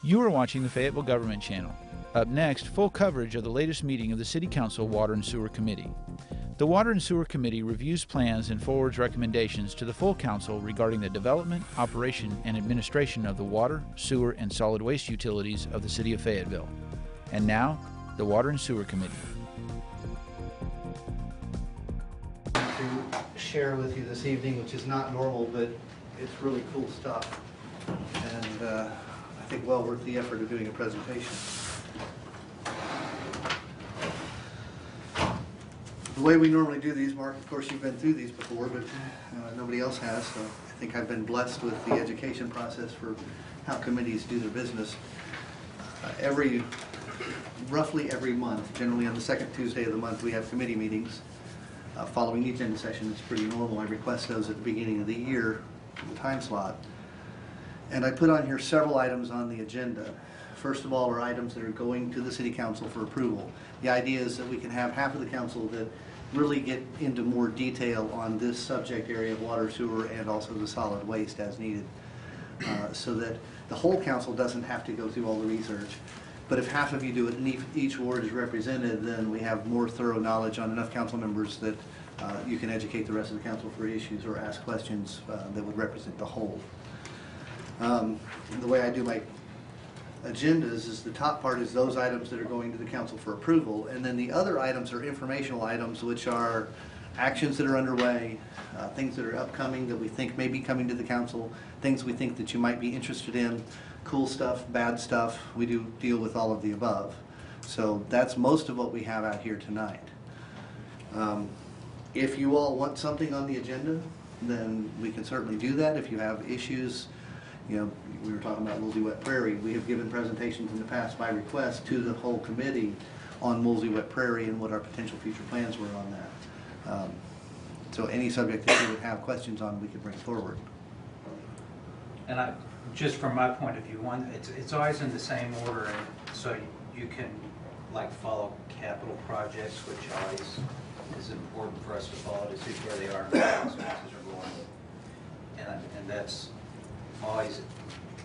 You are watching the Fayetteville Government Channel. Up next, full coverage of the latest meeting of the City Council Water and Sewer Committee. The Water and Sewer Committee reviews plans and forwards recommendations to the full council regarding the development, operation, and administration of the water, sewer, and solid waste utilities of the City of Fayetteville. And now, the Water and Sewer Committee. To share with you this evening, which is not normal, but it's really cool stuff, and I think well worth the effort of doing a presentation. The way we normally do these, Mark, of course you've been through these before, but nobody else has, so I think I've been blessed with the education process for how committees do their business. Roughly every month, generally on the second Tuesday of the month, we have committee meetings. Following each agenda session, it's pretty normal. I request those at the beginning of the year, the time slot. And I put on here several items on the agenda. First of all are items that are going to the City Council for approval. The idea is that we can have half of the council that really get into more detail on this subject area of water, sewer, and also the solid waste as needed, so that the whole council doesn't have to go through all the research. But if half of you do it and each ward is represented, then we have more thorough knowledge on enough council members that you can educate the rest of the council for issues or ask questions that would represent the whole. The way I do my agendas is the top part is those items that are going to the council for approval, and then the other items are informational items, which are actions that are underway, things that are upcoming that we think may be coming to the council, things we think that you might be interested in, cool stuff, bad stuff. We do deal with all of the above. So that's most of what we have out here tonight. If you all want something on the agenda, then we can certainly do that. If you have issues, you know, we were talking about Woolsey Wet Prairie. We have given presentations in the past by request to the whole committee on Woolsey Wet Prairie and what our potential future plans were on that. So any subject that you would have questions on, we could bring forward. And just from my point of view, it's always in the same order, and so you can like follow capital projects, which always is important for us to follow to see where they are and where the expenses are going. And that's always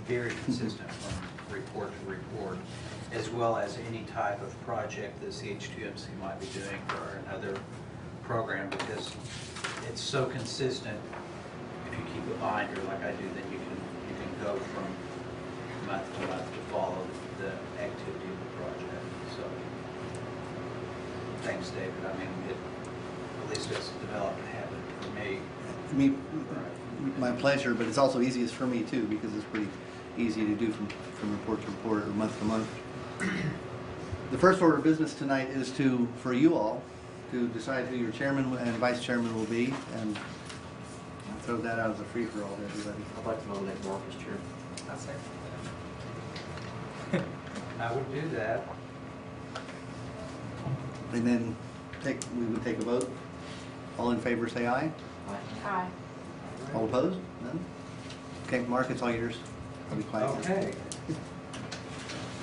very consistent from report to report, as well as any type of project that CH2MC might be doing for another program, because it's so consistent. If you keep a binder like I do, then you can go from month to month to follow the activity of the project. So thanks, David. I mean, at least it's developed a habit for me. My pleasure, but it's also easiest for me too, because it's pretty easy to do from report to report or month to month. The first order of business tonight is for you all to decide who your chairman and vice chairman will be, and I'll throw that out as a free-for-all to everybody. I'd like to nominate Mark as chair. I'll say I would do that. And then we would take a vote. All in favor say aye. Aye. Aye. All opposed? None? Okay, Mark, it's all yours. I'll be quiet. Okay.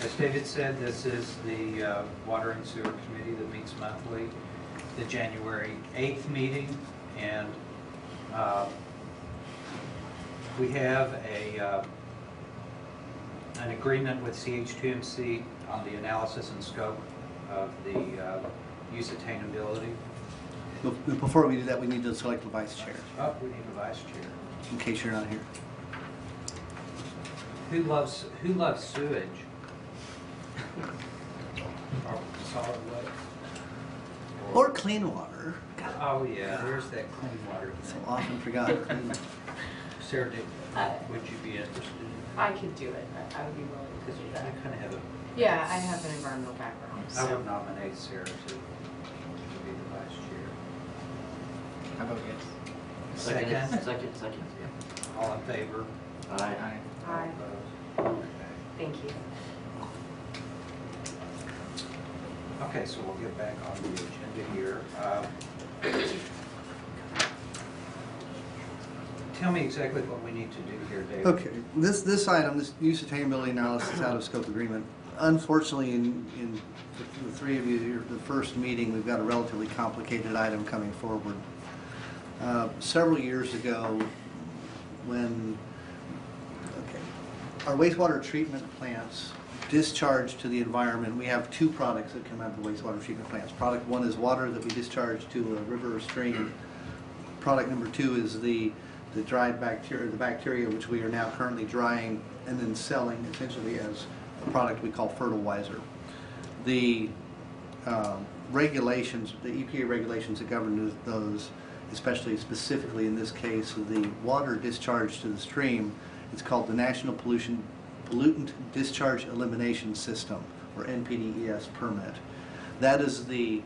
As David said, this is the Water and Sewer Committee that meets monthly, the January 8th meeting, and we have an agreement with CH2MC on the analysis and scope of the use attainability. Before we do that, we need to select a vice chair, Oh, we need a vice chair. in case you're not here. Who loves sewage? Or solid waste? Or clean water. Oh yeah, there's that clean water So thing. often forgotten. Sarah, would you be interested in I could do it. I would be willing to because do you that. kind of have a. Yeah, I have an environmental background. I So. would nominate Sarah to be the vice chair. How about yes? Second. Second, yeah. All in favor? Aye. Aye. All opposed? Thank you. Okay, so we'll get back on the agenda here. Tell me exactly what we need to do here, David. Okay, this item, this use attainability analysis out of scope agreement, unfortunately in the three of you, the first meeting, we've got a relatively complicated item coming forward. Several years ago, when, okay, Our wastewater treatment plants discharge to the environment. We have two products that come out of the wastewater treatment plants. Product one is water that we discharge to a river or stream. Product number two is the dried bacteria, the bacteria which we are now currently drying and then selling essentially as a product we call fertilizer. The regulations, the EPA regulations that govern those, especially specifically in this case, the water discharge to the stream, it's called the National Pollutant Discharge Elimination System, or NPDES permit. That is the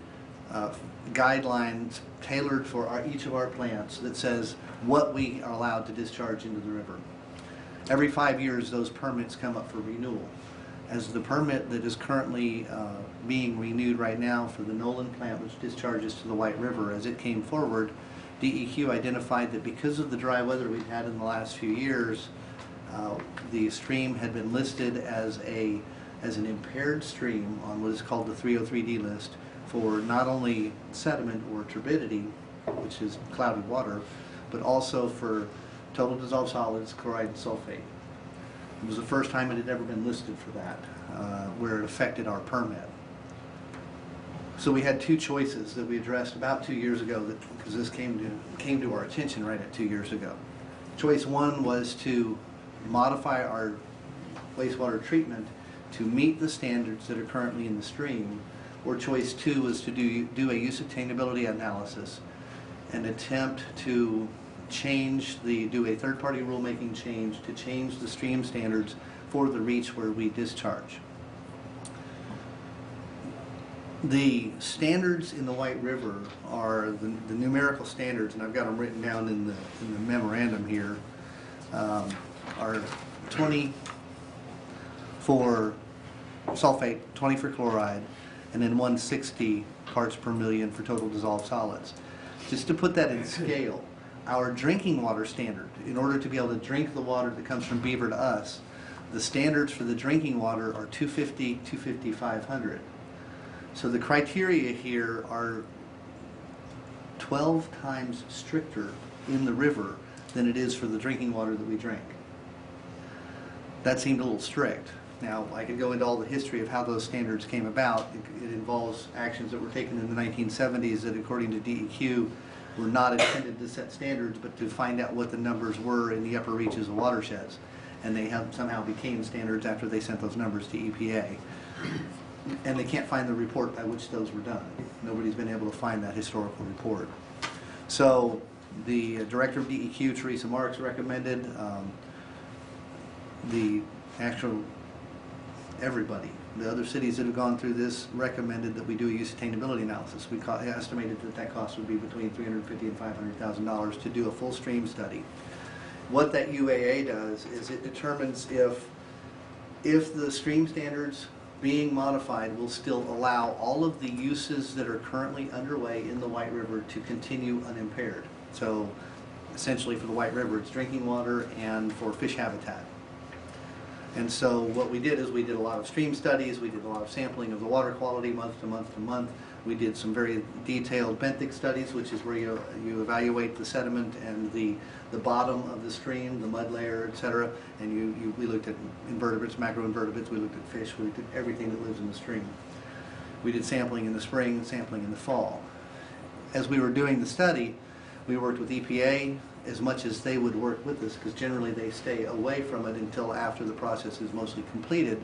guidelines tailored for each of our plants that says what we are allowed to discharge into the river. Every 5 years, those permits come up for renewal. As the permit that is currently being renewed right now for the Nolan plant, which discharges to the White River, as it came forward, DEQ identified that because of the dry weather we've had in the last few years, the stream had been listed as an impaired stream on what is called the 303D list for not only sediment or turbidity, which is cloudy water, but also for total dissolved solids, chloride, and sulfate. It was the first time it had ever been listed for that, where it affected our permit. So we had two choices that we addressed about 2 years ago, because this came to our attention right at 2 years ago. Choice one was to modify our wastewater treatment to meet the standards that are currently in the stream, or choice two was to do a use attainability analysis and attempt to do a third-party rulemaking change to change the stream standards for the reach where we discharge. The standards in the White River are the numerical standards, and I've got them written down in the memorandum here, are 20 for sulfate, 20 for chloride, and then 160 parts per million for total dissolved solids. Just to put that in scale, our drinking water standard, in order to be able to drink the water that comes from Beaver to us, the standards for the drinking water are 250, 250, 500. So the criteria here are 12 times stricter in the river than it is for the drinking water that we drink. That seemed a little strict. Now, I could go into all the history of how those standards came about. It involves actions that were taken in the 1970s that, according to DEQ, were not intended to set standards, but to find out what the numbers were in the upper reaches of watersheds. And they somehow became standards after they sent those numbers to EPA. And they can't find the report by which those were done. Nobody's been able to find that historical report. So the director of DEQ, Teresa Marks, recommended, everybody, the other cities that have gone through this recommended that we do a use attainability analysis. We estimated that cost would be between $350,000 and $500,000 to do a full stream study. What that UAA does is it determines if the stream standards being modified will still allow all of the uses that are currently underway in the White River to continue unimpaired. So essentially for the White River, it's drinking water and for fish habitat. And so what we did is we did a lot of stream studies, we did a lot of sampling of the water quality month to month to month. We did some very detailed benthic studies, which is where you evaluate the sediment and the bottom of the stream, the mud layer, etc. And we looked at invertebrates, macroinvertebrates, we looked at fish, we looked at everything that lives in the stream. We did sampling in the spring, sampling in the fall. As we were doing the study, we worked with EPA as much as they would work with us, because generally they stay away from it until after the process is mostly completed.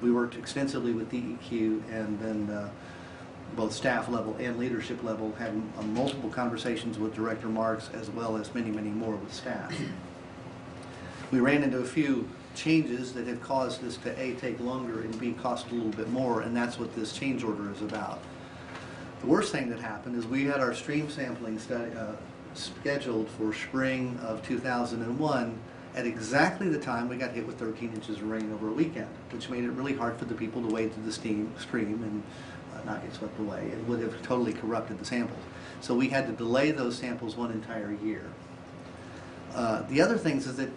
We worked extensively with DEQ, and then both staff level and leadership level had multiple conversations with Director Marks, as well as many, many more with staff. We ran into a few changes that have caused this to A, take longer, and B, cost a little bit more, and that's what this change order is about. The worst thing that happened is we had our stream sampling study scheduled for spring of 2001 at exactly the time we got hit with 13 inches of rain over a weekend, which made it really hard for the people to wade through the stream and not get swept away. It would have totally corrupted the samples. So we had to delay those samples one entire year. The other things is that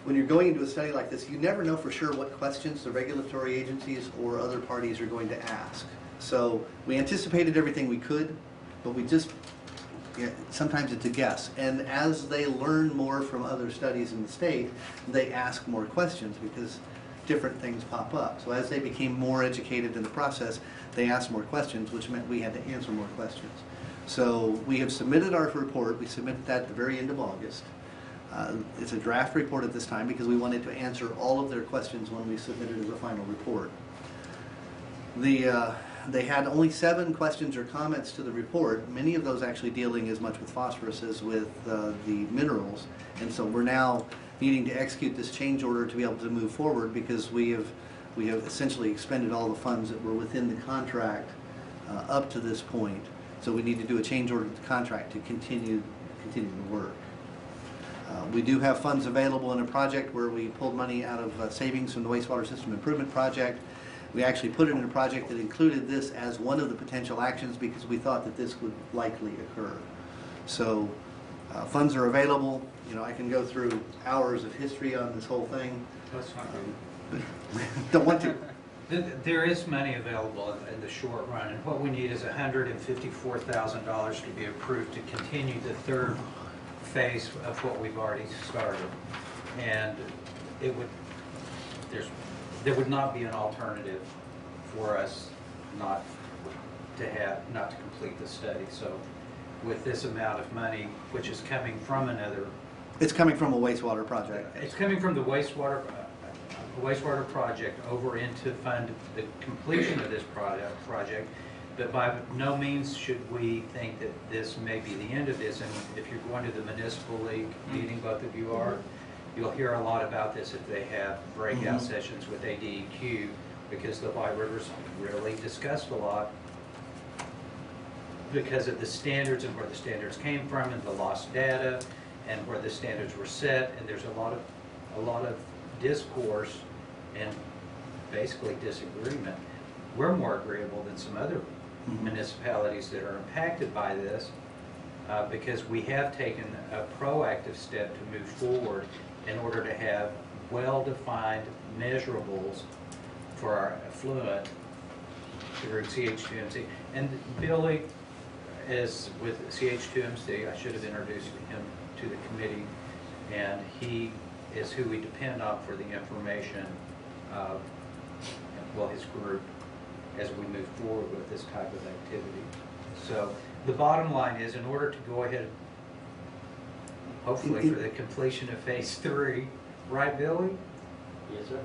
when you're going into a study like this, you never know for sure what questions the regulatory agencies or other parties are going to ask. So we anticipated everything we could, but we just Yeah, sometimes it's a guess. And as they learn more from other studies in the state, they ask more questions because different things pop up. So as they became more educated in the process, they asked more questions, which meant we had to answer more questions. So we have submitted our report. We submitted that at the very end of August. It's a draft report at this time because we wanted to answer all of their questions when we submitted as a final report. They had only 7 questions or comments to the report, many of those actually dealing as much with phosphorus as with the minerals. And so we're now needing to execute this change order to be able to move forward because we have essentially expended all the funds that were within the contract up to this point. So we need to do a change order to the contract to continue the work. We do have funds available in a project where we pulled money out of savings from the wastewater system improvement project. We actually put it in a project that included this as one of the potential actions because we thought that this would likely occur. So funds are available. You know, I can go through hours of history on this whole thing. Let's not do Don't want to. There is money available in the short run, and what we need is $154,000 to be approved to continue the 3rd phase of what we've already started. And there would not be an alternative for us not to complete the study. So with this amount of money, which is coming from another... It's coming from a wastewater project. It's coming from the wastewater project over into fund the completion of this project, but by no means should we think that this may be the end of this. And if you're going to the municipal league meeting, both of you are, you'll hear a lot about this if they have breakout sessions with ADEQ, because the White River's really discussed a lot because of the standards and where the standards came from and the lost data and where the standards were set. And there's a lot of discourse and basically disagreement. We're more agreeable than some other municipalities that are impacted by this because we have taken a proactive step to move forward in order to have well-defined measurables for our effluent through CH2MC. And Billy is with CH2MC. I should have introduced him to the committee, and he is who we depend on for the information, well, his group, as we move forward with this type of activity. So the bottom line is, in order to go ahead, hopefully for the completion of phase 3, right, Billy? Yes, sir.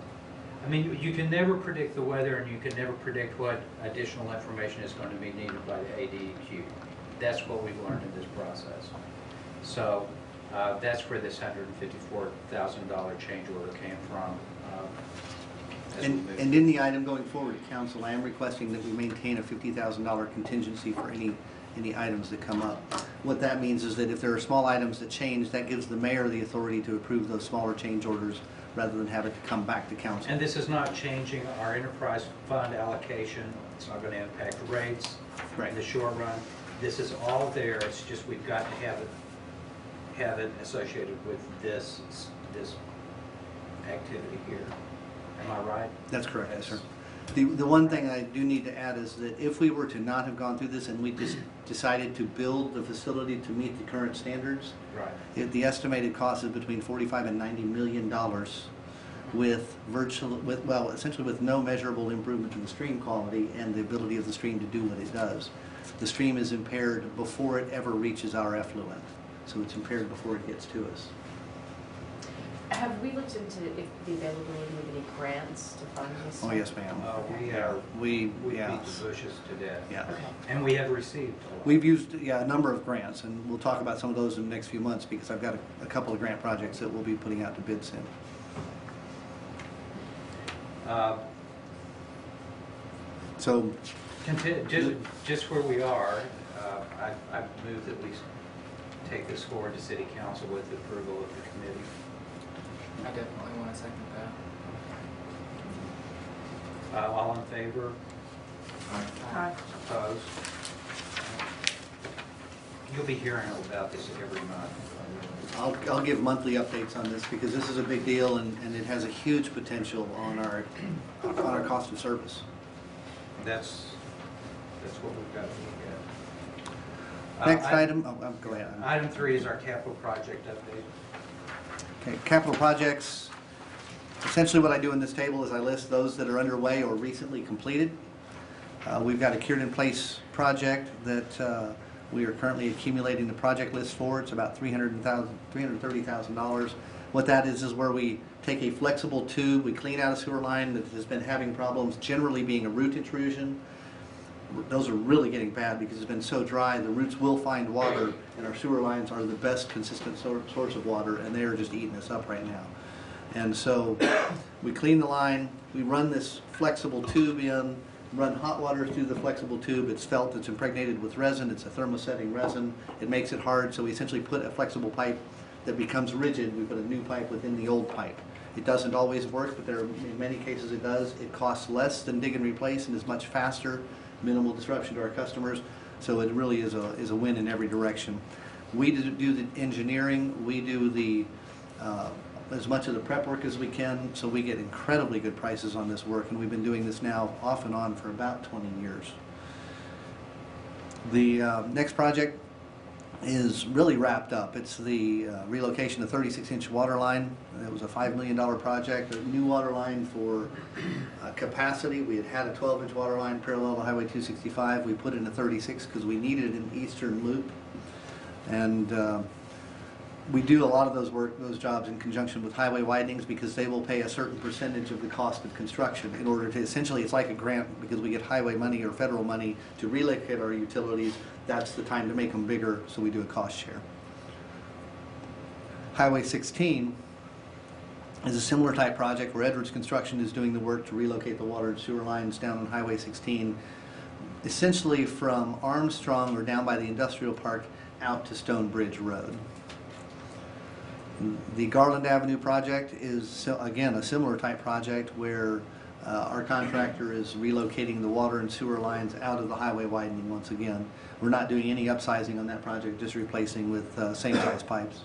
I mean, you can never predict the weather, and you can never predict what additional information is going to be needed by the ADEQ. That's what we've learned in this process. So that's where this $154,000 change order came from. And in the item going forward to council, I am requesting that we maintain a $50,000 contingency for any items that come up. What that means is that if there are small items that change, that gives the mayor the authority to approve those smaller change orders rather than have it to come back to council. And this is not changing our enterprise fund allocation. It's not going to impact rates in the short run. This is all there. It's just we've got to have it associated with this activity here. Am I right? That's correct, yes, sir. The one thing I do need to add is that if we were to not have gone through this and we just decided to build the facility to meet the current standards, right, the estimated cost is between $45 and $90 million essentially with no measurable improvement in the stream quality and the ability of the stream to do what it does. The stream is impaired before it ever reaches our effluent, so it's impaired before it gets to us. Have we looked into if the availability of any grants to fund this? Oh, yes, ma'am. We yeah. beat the bushes to death. Yeah. Okay. And we have received a lot. we've used a number of grants, and we'll talk about some of those in the next few months because I've got a couple of grant projects that we'll be putting out to bid soon. So, just where we are, I move that we take this forward to City Council with the approval of the committee. I definitely want to second that. All in favor? Aye. Opposed? You'll be hearing about this every month. I'll give monthly updates on this because this is a big deal and it has a huge potential on our cost of service. That's what we've got to Next item, go ahead. Item 3 is our capital project update. Okay, capital projects. Essentially what I do in this table is I list those that are underway or recently completed. We've got a cured in place project that we are currently accumulating the project list for. It's about $330,000. What that is where we take a flexible tube, we clean out a sewer line that has been having problems, generally being a root intrusion. Those are really getting bad because it's been so dry. The roots will find water, and our sewer lines are the best consistent source of water, and they are just eating us up right now. And so we clean the line, we run this flexible tube in, run hot water through the flexible tube. It's felt, it's impregnated with resin, it's a thermosetting resin. It makes it hard, so we essentially put a flexible pipe that becomes rigid. We put a new pipe within the old pipe. It doesn't always work, but in many cases it does. It costs less than dig and replace and is much faster, minimal disruption to our customers. So it really is a win in every direction. We do the engineering, we do the as much of the prep work as we can, so we get incredibly good prices on this work, and we've been doing this now off and on for about 20 years. The next project is really wrapped up. It's the relocation of 36-inch water line. It was a $5 million project, a new water line for capacity. We had a 12-inch water line parallel to Highway 265. We put in a 36 because we needed an eastern loop. And we do a lot of those jobs in conjunction with highway widenings because they will pay a certain percentage of the cost of construction in order to essentially, it's like a grant because we get highway money or federal money to relocate our utilities. That's the time to make them bigger, so we do a cost share. Highway 16 is a similar type project where Edwards Construction is doing the work to relocate the water and sewer lines down on Highway 16, essentially from Armstrong or down by the industrial park out to Stone Bridge Road. The Garland Avenue project is, again, a similar type project where our contractor is relocating the water and sewer lines out of the highway widening once again. We're not doing any upsizing on that project, just replacing with same size pipes.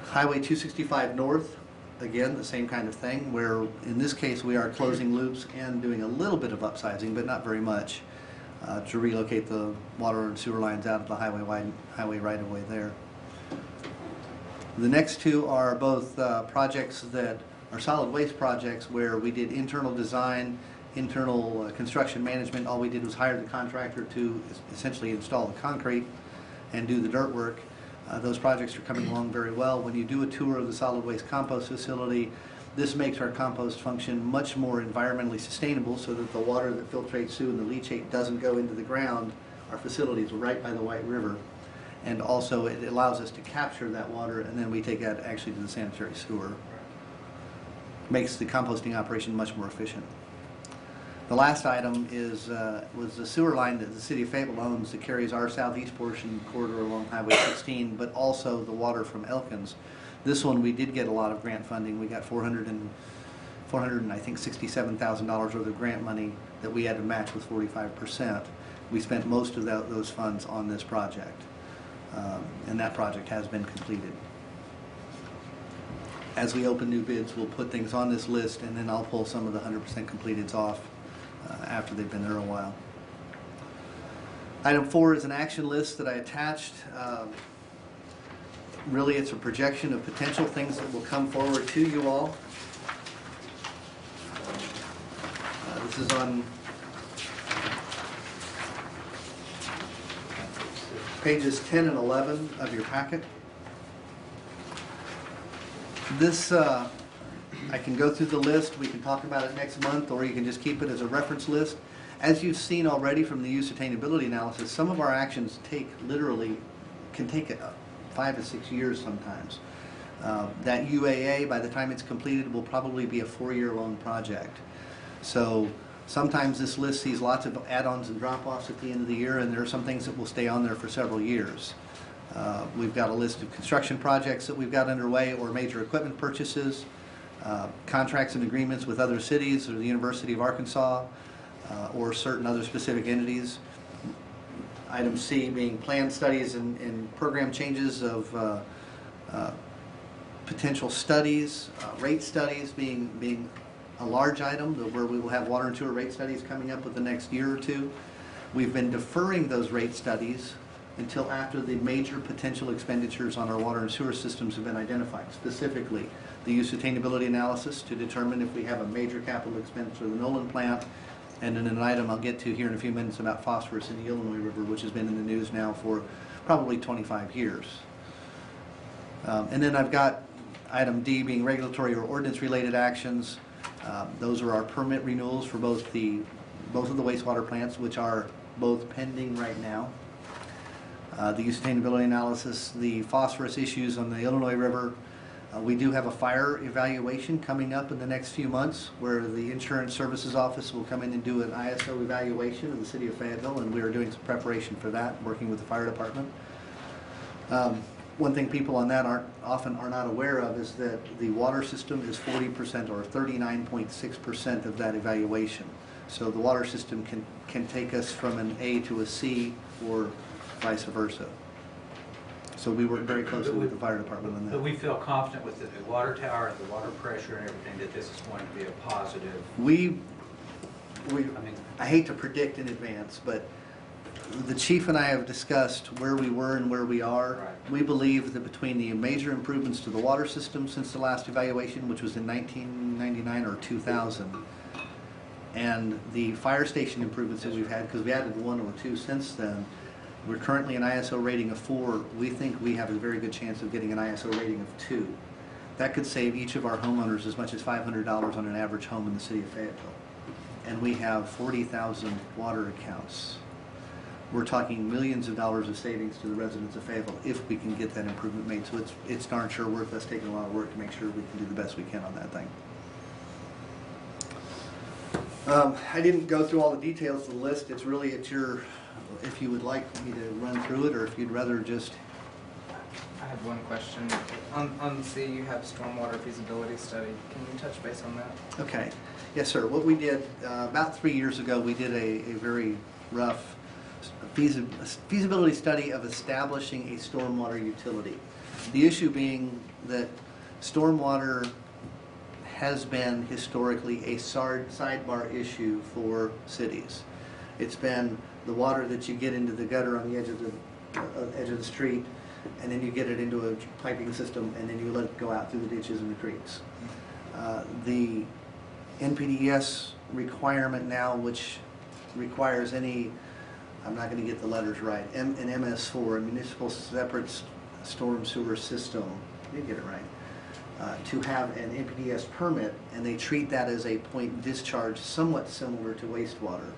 Highway 265 North, again, the same kind of thing, where in this case we are closing loops and doing a little bit of upsizing, but not very much, to relocate the water and sewer lines out of the highway right-of-way there. The next two are both projects that are solid waste projects where we did internal design, internal construction management. All we did was hire the contractor to essentially install the concrete and do the dirt work. Those projects are coming along very well. When you do a tour of the solid waste compost facility, this makes our compost function much more environmentally sustainable so that the water that filtrates through and the leachate doesn't go into the ground. Our facility is right by the White River. And also it allows us to capture that water and then we take that actually to the sanitary sewer. Makes the composting operation much more efficient. The last item was the sewer line that the city of Fayetteville owns that carries our southeast portion corridor along Highway 16, but also the water from Elkins. This one we did get a lot of grant funding. We got $467,000 worth of grant money that we had to match with 45%. We spent most of those funds on this project. And that project has been completed. As we open new bids, we'll put things on this list, and then I'll pull some of the 100% completeds off after they've been there a while. Item 4 is an action list that I attached. Really, it's a projection of potential things that will come forward to you all. This is on pages 10 and 11 of your packet. This, I can go through the list, we can talk about it next month, or you can just keep it as a reference list. As you've seen already from the use attainability analysis, some of our actions can take 5 to 6 years sometimes. That UAA, by the time it's completed, will probably be a 4-year long project. So sometimes this list sees lots of add-ons and drop-offs at the end of the year, and there are some things that will stay on there for several years. We've got a list of construction projects that we've got underway or major equipment purchases, contracts and agreements with other cities or the University of Arkansas or certain other specific entities. Item C being plan studies and program changes of potential studies, rate studies being a large item where we will have water and sewer rate studies coming up with the next year or two. We've been deferring those rate studies until after the major potential expenditures on our water and sewer systems have been identified. Specifically, the use sustainability analysis to determine if we have a major capital expenditure of the Nolan plant, and then an item I'll get to here in a few minutes about phosphorus in the Illinois River, which has been in the news now for probably 25 years. And then I've got item D being regulatory or ordinance-related actions. Those are our permit renewals for both of the wastewater plants, which are both pending right now. The sustainability analysis, the phosphorus issues on the Illinois River. We do have a fire evaluation coming up in the next few months where the Insurance Services Office will come in and do an ISO evaluation of the city of Fayetteville, and we are doing some preparation for that, working with the fire department. One thing people on that often are not aware of is that the water system is 40% or 39.6% of that evaluation. So the water system can take us from an A to a C or vice versa. So we work very closely with the fire department on that. But we feel confident with the water tower and the water pressure and everything that this is going to be a positive. I hate to predict in advance, but the chief and I have discussed where we were and where we are. Right. We believe that between the major improvements to the water system since the last evaluation, which was in 1999 or 2000, and the fire station improvements that we've had, because we added one or two since then, we're currently an ISO rating of 4. We think we have a very good chance of getting an ISO rating of 2. That could save each of our homeowners as much as $500 on an average home in the city of Fayetteville. And we have 40,000 water accounts. We're talking millions of dollars of savings to the residents of Fayetteville if we can get that improvement made. So it's darn sure worth us taking a lot of work to make sure we can do the best we can on that thing. I didn't go through all the details of the list. It's really at your, if you would like me to run through it, or if you'd rather just. I have one question. On C, you have stormwater feasibility study. Can you touch base on that? Okay. Yes, sir. What we did about 3 years ago, we did a very rough feasibility study of establishing a stormwater utility. The issue being that stormwater has been historically a sidebar issue for cities. It's been the water that you get into the gutter on the edge of the street, and then you get it into a piping system, and then you let it go out through the ditches and the creeks. The NPDES requirement now, which requires any, I'm not going to get the letters right, an MS4, a municipal separate storm sewer system, you get it right, to have an NPDES permit, and they treat that as a point discharge somewhat similar to wastewater,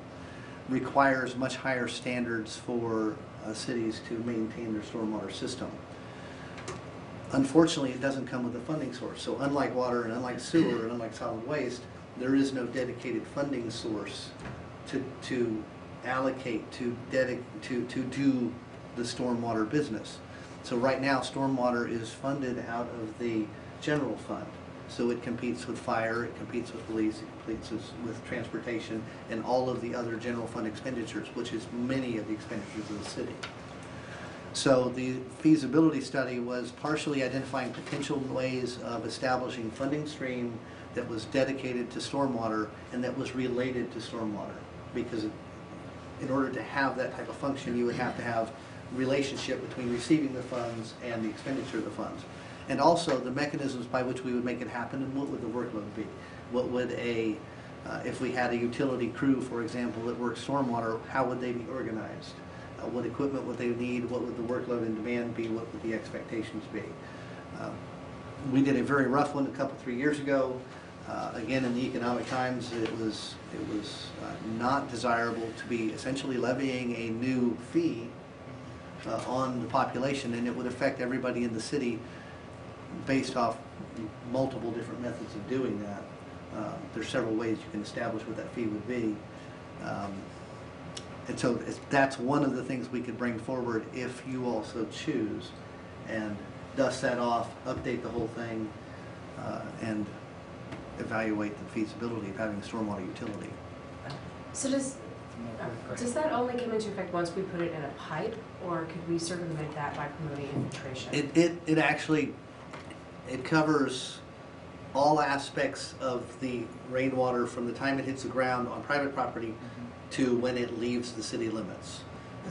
requires much higher standards for cities to maintain their stormwater system. Unfortunately, it doesn't come with a funding source. So unlike water and unlike sewer and unlike solid waste, there is no dedicated funding source to allocate to do the stormwater business. So right now, stormwater is funded out of the general fund. So it competes with fire, it competes with police, it competes with transportation, and all of the other general fund expenditures, which is many of the expenditures of the city. So the feasibility study was partially identifying potential ways of establishing funding stream that was dedicated to stormwater and that was related to stormwater. Because in order to have that type of function, you would have to have relationship between receiving the funds and the expenditure of the funds. And also the mechanisms by which we would make it happen, and what would the workload be? What would if we had a utility crew, for example, that works stormwater, how would they be organized? What equipment would they need? What would the workload and demand be? What would the expectations be? We did a very rough one 3 years ago. Again, in the economic times, it was not desirable to be essentially levying a new fee on the population, and it would affect everybody in the city based off multiple different methods of doing that. There's several ways you can establish what that fee would be. And so that's one of the things we could bring forward if you also choose, and dust that off, update the whole thing, and evaluate the feasibility of having a stormwater utility. So does that only come into effect once we put it in a pipe, or could we circumvent that by promoting infiltration? It actually, it covers all aspects of the rainwater from the time it hits the ground on private property to when it leaves the city limits.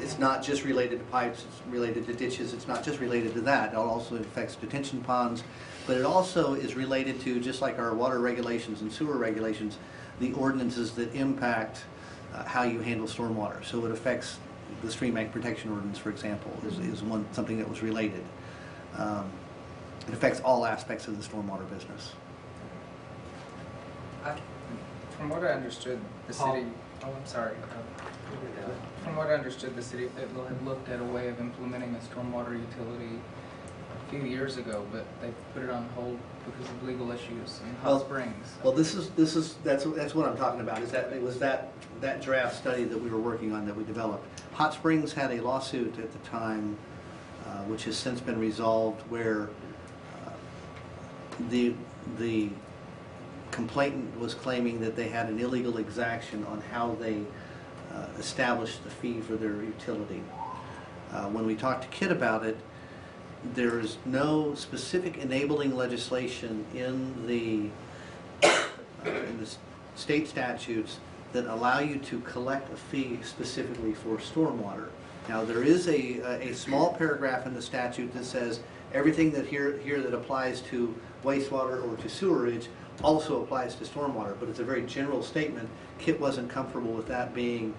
It's not just related to pipes, it's related to ditches, it's not just related to that. It also affects detention ponds, but it also is related to, just like our water regulations and sewer regulations, the ordinances that impact how you handle stormwater. So it affects the stream bank protection ordinance, for example, is something that was related. It affects all aspects of the stormwater business. From what I understood, the city, I'm sorry. From what I understood, the city had looked at a way of implementing a stormwater utility a few years ago, but they put it on hold because of legal issues in Hot Springs. Well, that's what I'm talking about. Is that it was that draft study that we were working on that we developed. Hot Springs had a lawsuit at the time, which has since been resolved, where the complainant was claiming that they had an illegal exaction on how they established the fee for their utility. When we talked to Kit about it, there is no specific enabling legislation in the state statutes that allow you to collect a fee specifically for stormwater. Now, there is a small paragraph in the statute that says everything that here that applies to wastewater or to sewerage also applies to stormwater, but it's a very general statement. Kit wasn't comfortable with that being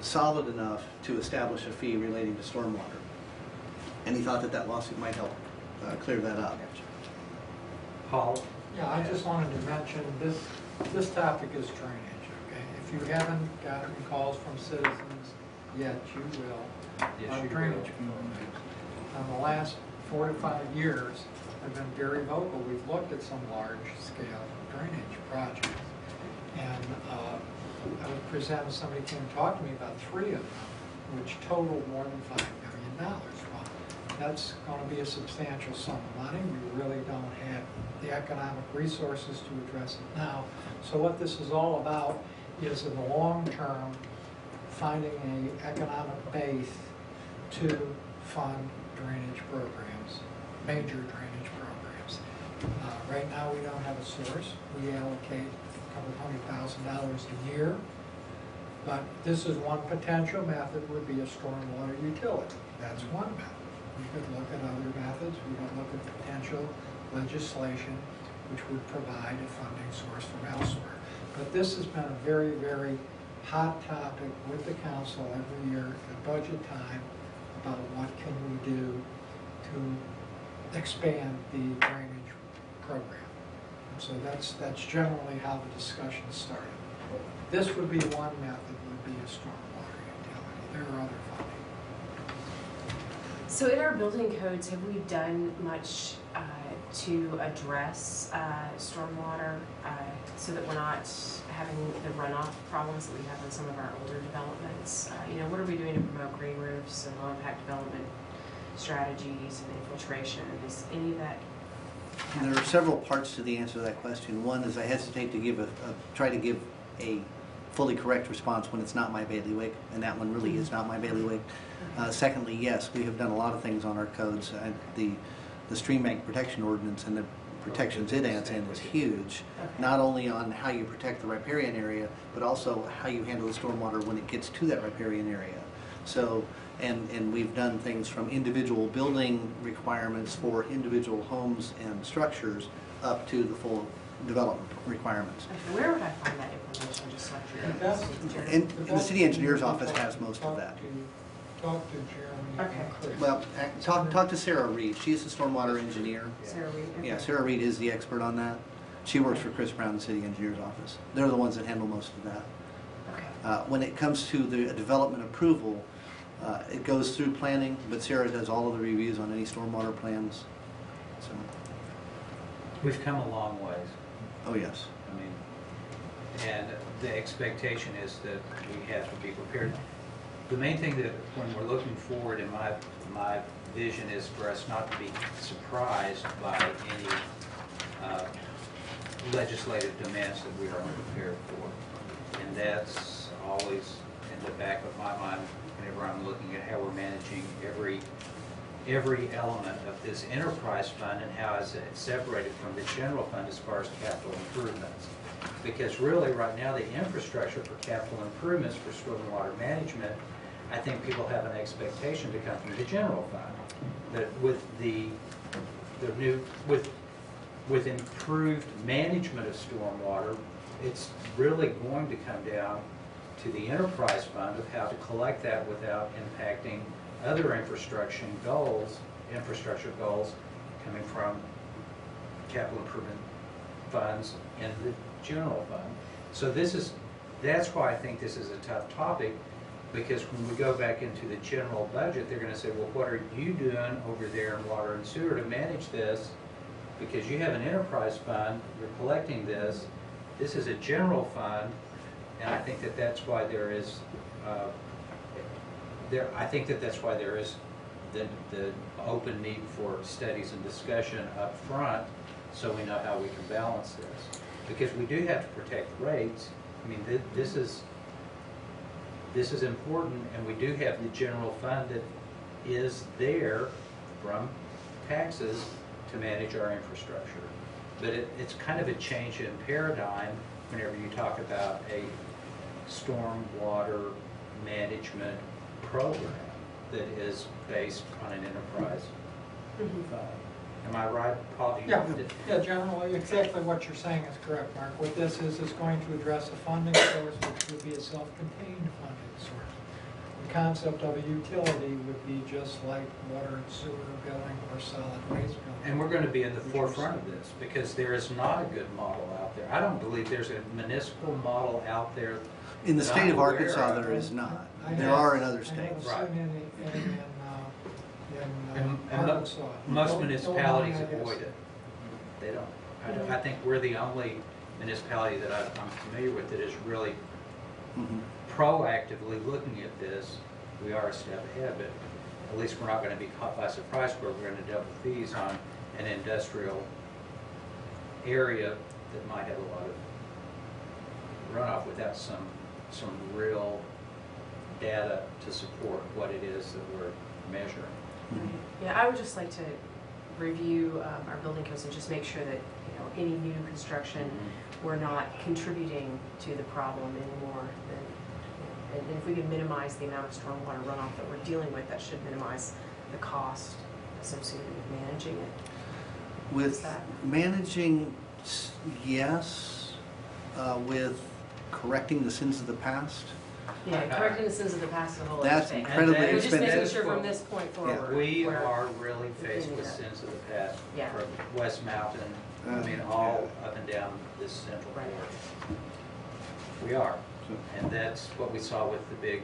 solid enough to establish a fee relating to stormwater. And he thought that that lawsuit might help clear that up. Paul? Yeah, I just wanted to mention this topic is drainage, okay? If you haven't gotten calls from citizens yet, you will. Yes, On you drainage will. programs. In the last 4 to 5 years, I've been very vocal. We've looked at some large-scale drainage projects. And I was presented, somebody came and talked to me about 3 of them, which totaled more than $5 million. Well, that's going to be a substantial sum of money. We really don't have the economic resources to address it now. So what this is all about is, in the long term, finding an economic base to fund drainage programs, major drainage programs. Right now, we don't have a source. We allocate $200,000 a year, but this is one potential method. Would be a stormwater utility. That's one method. We could look at other methods. We could look at potential legislation which would provide a funding source from elsewhere. But this has been a very, very hot topic with the council every year at budget time about what can we do to expand the drainage program. And so that's generally how the discussion started. This would be one method, would be a stormwater utility. There are other funding. So in our building codes, have we done much to address stormwater so that we're not having the runoff problems that we have in some of our older developments? What are we doing to promote green roofs and low-impact development strategies and infiltration? Is any of that? There are several parts to the answer to that question. One is I hesitate to try to give a fully correct response when it's not my bailiwick, and that one really is not my bailiwick. Secondly, yes, we have done a lot of things on our codes. The stream bank protection ordinance and the protections it adds in is huge, not only on how you protect the riparian area, but also how you handle the stormwater when it gets to that riparian area. So, and we've done things from individual building requirements for individual homes and structures up to the full development requirements. Okay, where would I find that information? Just so I can- And the city engineer's office has most of that. Talk to Jeremy Okay. and Chris. Well, talk to Sarah Reed. She's the stormwater engineer. Sarah Reed? Okay. Yeah, Sarah Reed is the expert on that. She works for Chris Brown, the city engineer's office. They're the ones that handle most of that. Okay. When it comes to the development approval, it goes through planning, but Sarah does all of the reviews on any stormwater plans. So, We've come a long ways. oh yes. I mean, and the expectation is that we have to be prepared. The main thing that when we're looking forward, in my vision, is for us not to be surprised by any legislative demands that we are unprepared for. And that's always in the back of my mind whenever I'm looking at how we're managing every every element of this enterprise fund and how is it separated from the general fund as far as capital improvements. Because really, right now, the infrastructure for capital improvements for stormwater management, I think people have an expectation to come from the general fund. That with with improved management of stormwater, it's really going to come down to the enterprise fund of how to collect that without impacting other infrastructure goals coming from capital improvement funds in the general fund. So that's why I think this is a tough topic, because when we go back into the general budget, they're going to say, well, what are you doing over there in water and sewer to manage this? Because you have an enterprise fund, you're collecting this. This is a general fund, and I think that that's why there is the open need for studies and discussion up front, so we know how we can balance this. Because we do have to protect rates. I mean, this is important, and we do have the general fund that is there from taxes to manage our infrastructure. But it's kind of a change in paradigm whenever you talk about a stormwater management program that is based on an enterprise fund. Am I right, Paul? Yeah, generally, exactly what you're saying is correct, Mark. What this is going to address a funding source which would be a self-contained funding source. The concept of a utility would be just like water and sewer billing or solid waste billing. And we're going to be in the forefront of this, because there is not a good model out there. I don't believe there's a municipal model out there. In the that state I'm of aware Arkansas, of. there is not. There are in other states. Right. In Arkansas. Most municipalities Illinois, I guess. avoid it. They don't. I think we're the only municipality that I'm familiar with that is really proactively looking at this. We are a step ahead, but at least we're not going to be caught by surprise where we're going to double fees on an industrial area that might have a lot of runoff without some real data to support what it is that we're measuring. Yeah, I would just like to review our building codes and just make sure that, any new construction, we're not contributing to the problem anymore. And if we can minimize the amount of stormwater runoff that we're dealing with, that should minimize the cost associated with managing it. With managing, yes. With correcting the sins of the past, Yeah, correcting the sins of the past is a whole other that's thing. incredibly And We're just making expensive. sure from this point forward. We we're- are really faced with sins of the past Yeah. from West Mountain, all up and down this central Right. border. We are. And that's what we saw with the big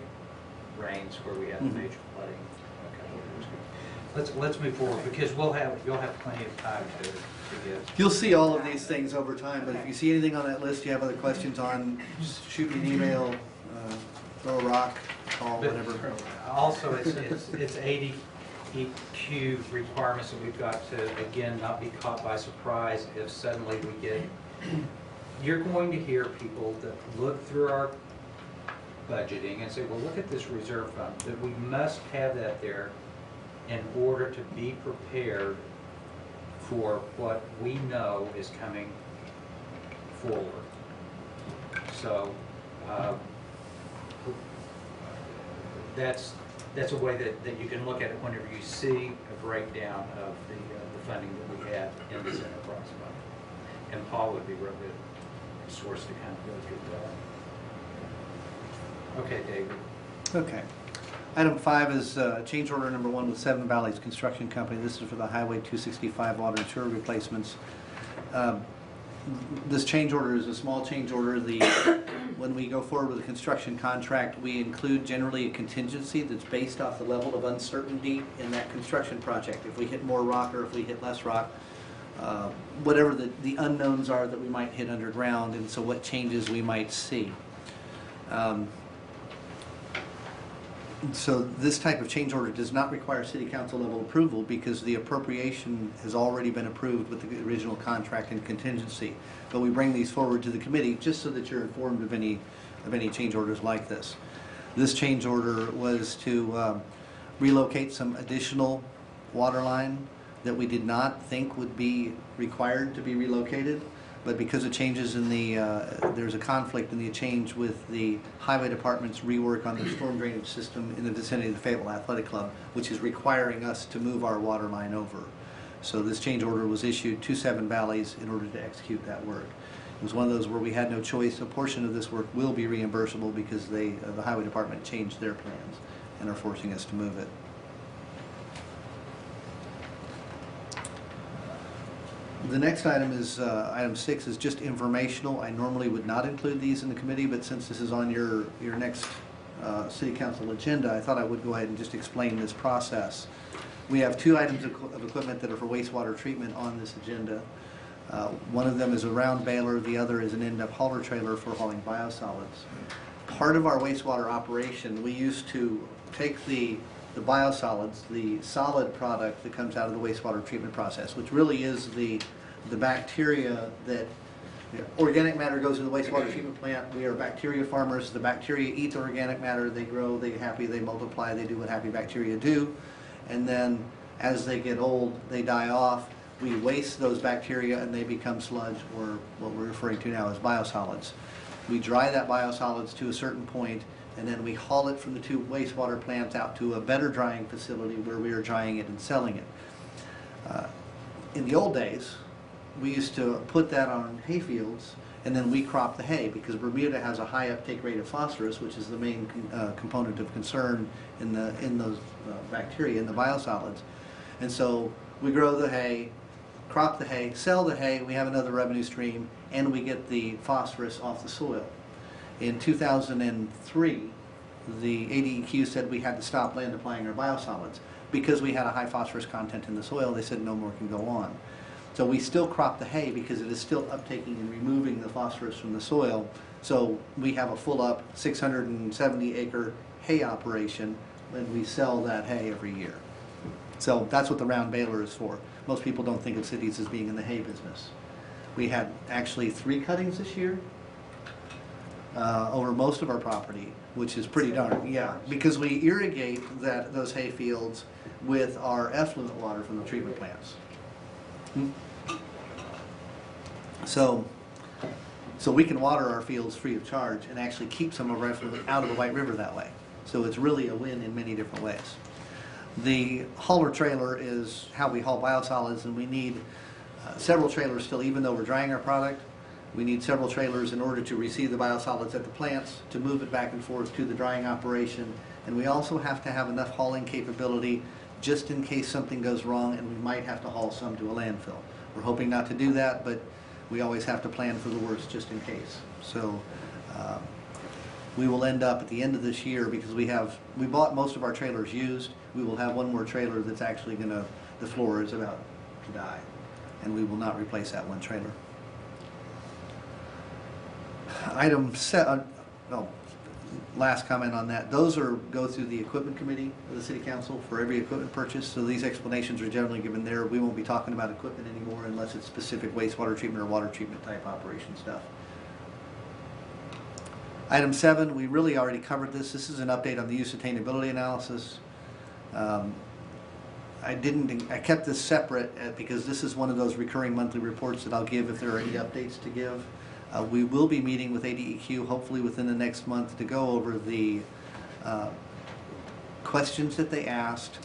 rains where we had the major flooding a couple of years ago. Let's move forward, because you'll have plenty of time to get. You'll see all of these things over time, but if you see anything on that list you have other questions on, just shoot me an email, throw a rock, call, But whatever. Also, it's 80 EQ requirements that we've got to, again, not be caught by surprise if suddenly we get, you're going to hear people that look through our budgeting and say, well, look at this reserve fund, that we must have that there in order to be prepared for what we know is coming forward. So, that's a way that you can look at it whenever you see a breakdown of the funding that we have in this enterprise fund. And Paul would be a real good source to kind of go through that. Okay, David. Okay. Item 5 is change order number 1 with Seven Valleys Construction Company. This is for the Highway 265 water and sewer replacements. This change order is a small change order. When we go forward with a construction contract, we include generally a contingency that's based off the level of uncertainty in that construction project. If we hit more rock or if we hit less rock, whatever the unknowns are that we might hit underground, and so what changes we might see. So this type of change order does not require city council level approval because the appropriation has already been approved with the original contract and contingency. But we bring these forward to the committee just so that you're informed of any change orders like this. This change order was to relocate some additional water line that we did not think would be required to be relocated. But because of changes in the, there's a conflict in the change with the highway department's rework on the storm drainage system in the vicinity of the Fayetteville Athletic Club, which is requiring us to move our water line over. So this change order was issued to Seven Valleys in order to execute that work. It was one of those where we had no choice. A portion of this work will be reimbursable because they, the highway department changed their plans and are forcing us to move it. The next item is, item 6 is just informational. I normally would not include these in the committee, but since this is on your next city council agenda, I thought I would go ahead and just explain this process. We have 2 items of equipment that are for wastewater treatment on this agenda. One of them is a round baler, the other is an end-up hauler trailer for hauling biosolids. Part of our wastewater operation, we used to take the biosolids, the solid product that comes out of the wastewater treatment process, which really is the bacteria that, organic matter goes to the wastewater treatment plant. We are bacteria farmers. The bacteria eat the organic matter. They grow, they get happy, they multiply, they do what happy bacteria do. And then as they get old, they die off. We waste those bacteria and they become sludge, or what we're referring to now as biosolids. We dry that biosolids to a certain point, and then we haul it from the 2 wastewater plants out to a better drying facility where we are drying it and selling it. In the old days, we used to put that on hay fields, and then we crop the hay because Bermuda has a high uptake rate of phosphorus, which is the main component of concern in those bacteria, in the biosolids. And so we grow the hay, crop the hay, sell the hay, we have another revenue stream, and we get the phosphorus off the soil. In 2003, the ADEQ said we had to stop land applying our biosolids because we had a high phosphorus content in the soil. They said no more can go on. So we still crop the hay because it is still uptaking and removing the phosphorus from the soil. So we have a full up 670 acre hay operation, and we sell that hay every year. So that's what the round baler is for. Most people don't think of cities as being in the hay business. We had actually 3 cuttings this year over most of our property, which is pretty darn, yeah, because we irrigate those hay fields with our effluent water from the treatment plants. So we can water our fields free of charge and actually keep some of our effluent out of the White River that way. So it's really a win in many different ways. The hauler trailer is how we haul biosolids, and we need several trailers still, even though we're drying our product. We need several trailers in order to receive the biosolids at the plants, to move it back and forth to the drying operation, and we also have to have enough hauling capability just in case something goes wrong and we might have to haul some to a landfill. We're hoping not to do that, but we always have to plan for the worst just in case. So we will end up at the end of this year, because we bought most of our trailers used. We will have one more trailer that's actually the floor is about to die, and we will not replace that one trailer. Item 7, last comment on that. Those go through the equipment committee of the city council for every equipment purchase. So these explanations are generally given there. We won't be talking about equipment anymore unless it's specific wastewater treatment or water treatment type operation stuff. Item 7, we really already covered this. This is an update on the use sustainability analysis. I kept this separate because this is one of those recurring monthly reports that I'll give if there are any updates to give. We will be meeting with ADEQ hopefully within the next month to go over the questions that they asked,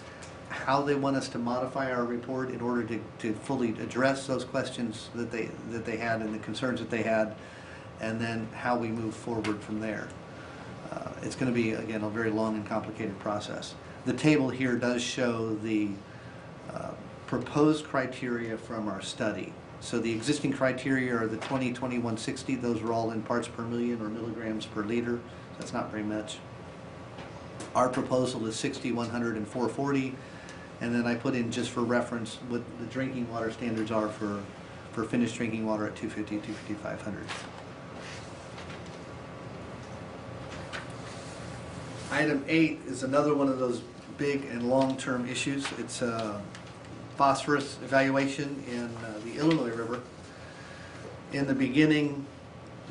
how they want us to modify our report in order to fully address those questions that they had and the concerns that they had, and then how we move forward from there. It's going to be, again, a very long and complicated process. The table here does show the proposed criteria from our study. So the existing criteria are the 20, 20, 160. Those are all in parts per million or milligrams per liter. That's not very much. Our proposal is 60, 100, and 440. And then I put in, just for reference, what the drinking water standards are for finished drinking water at 250, 250, 500. Item 8 is another one of those big and long-term issues. It's phosphorus evaluation in the Illinois River. In the beginning,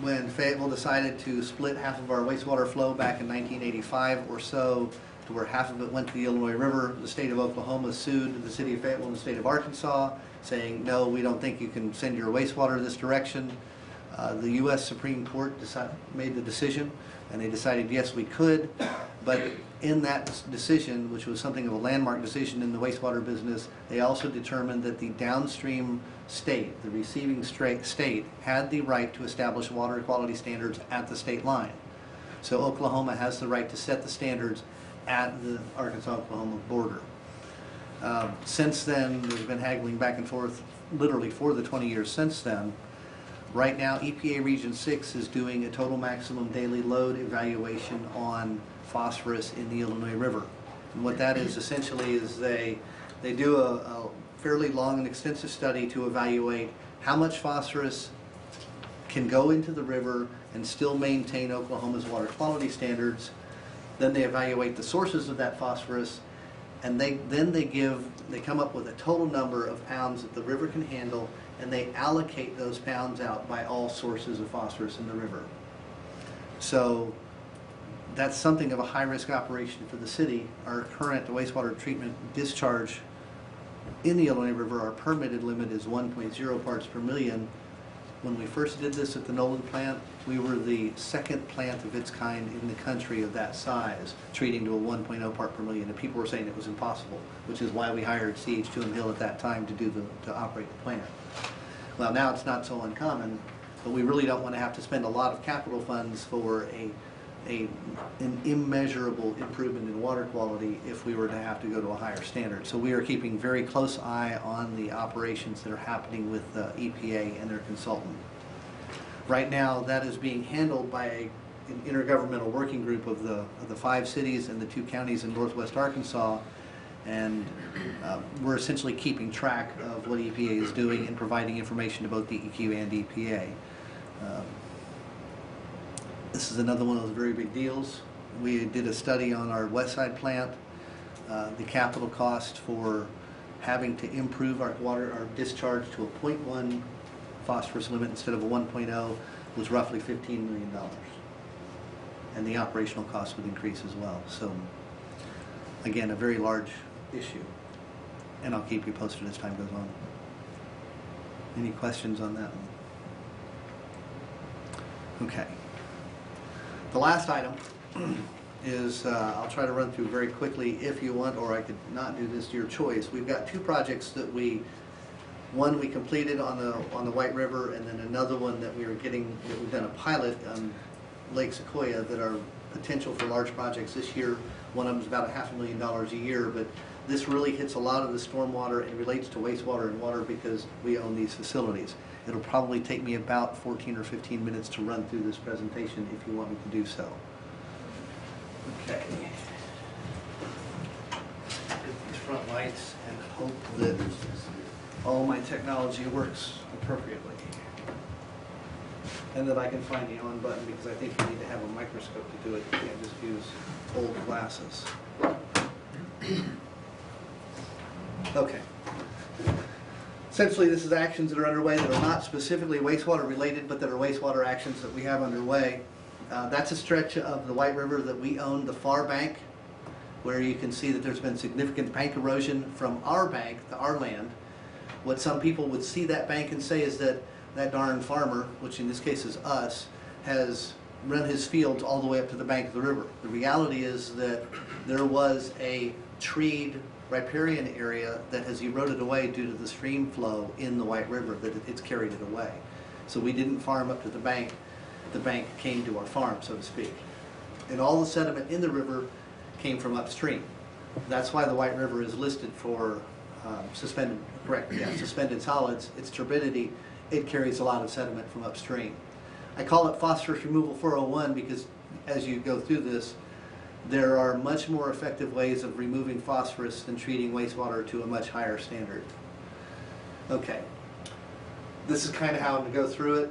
when Fayetteville decided to split half of our wastewater flow back in 1985 or so, to where half of it went to the Illinois River. The state of Oklahoma sued the city of Fayetteville and the state of Arkansas, saying, no, we don't think you can send your wastewater this direction. The U.S. Supreme Court made the decision, and they decided, yes, we could. But in that decision, which was something of a landmark decision in the wastewater business, they also determined that the downstream state, the receiving state, had the right to establish water quality standards at the state line. So Oklahoma has the right to set the standards at the Arkansas-Oklahoma border. Since then, there's been haggling back and forth literally for the 20 years since then. Right now, EPA Region 6 is doing a total maximum daily load evaluation on phosphorus in the Illinois River. And what that is essentially is they do a fairly long and extensive study to evaluate how much phosphorus can go into the river and still maintain Oklahoma's water quality standards. Then they evaluate the sources of that phosphorus, and they come up with a total number of pounds that the river can handle, and they allocate those pounds out by all sources of phosphorus in the river. So that's something of a high-risk operation for the city. Our current wastewater treatment discharge in the Illinois River, our permitted limit is 1.0 parts per million. When we first did this at the Nolan plant, we were the second plant of its kind in the country of that size, treating to a 1.0 part per million, and people were saying it was impossible, which is why we hired CH2M Hill at that time to operate the plant. Well, now it's not so uncommon, but we really don't want to have to spend a lot of capital funds for an immeasurable improvement in water quality if we were to have to go to a higher standard. So we are keeping very close eye on the operations that are happening with EPA and their consultant. Right now, that is being handled by an intergovernmental working group of the 5 cities and the 2 counties in northwest Arkansas, and we're essentially keeping track of what EPA is doing and providing information to both DEQ and EPA. This is another one of those very big deals. We did a study on our West Side plant. The capital cost for having to improve our discharge to a 0.1 phosphorus limit instead of a 1.0 was roughly $15 million. And the operational cost would increase as well. So again, a very large issue. And I'll keep you posted as time goes on. Any questions on that one? Okay. The last item is, I'll try to run through very quickly if you want, or I could not do this, your choice. We've got 2 projects that one we completed on the White River, and then another one that we've done a pilot on Lake Sequoia that are potential for large projects this year. One of them is about $500,000 a year, but this really hits a lot of the stormwater and relates to wastewater and water because we own these facilities. It'll probably take me about 14 or 15 minutes to run through this presentation if you want me to do so. Okay. Get these front lights and hope that all my technology works appropriately. And that I can find the on button, because I think you need to have a microscope to do it. You can't just use old glasses. Okay. Essentially, this is actions that are underway that are not specifically wastewater related, but that are wastewater actions that we have underway. That's a stretch of the White River that we own, the far bank, where you can see that there's been significant bank erosion from our bank to our land. What some people would see that bank and say is that that darn farmer, which in this case is us, has run his fields all the way up to the bank of the river. The reality is that there was a treed riparian area that has eroded away due to the stream flow in the White River, that it's carried it away. So we didn't farm up to the bank came to our farm, so to speak. And all the sediment in the river came from upstream. That's why the White River is listed for suspended solids. Its turbidity, it carries a lot of sediment from upstream. I call it phosphorus removal 401 because as you go through this, there are much more effective ways of removing phosphorus than treating wastewater to a much higher standard. Okay, this is kind of how I'm going to go through it.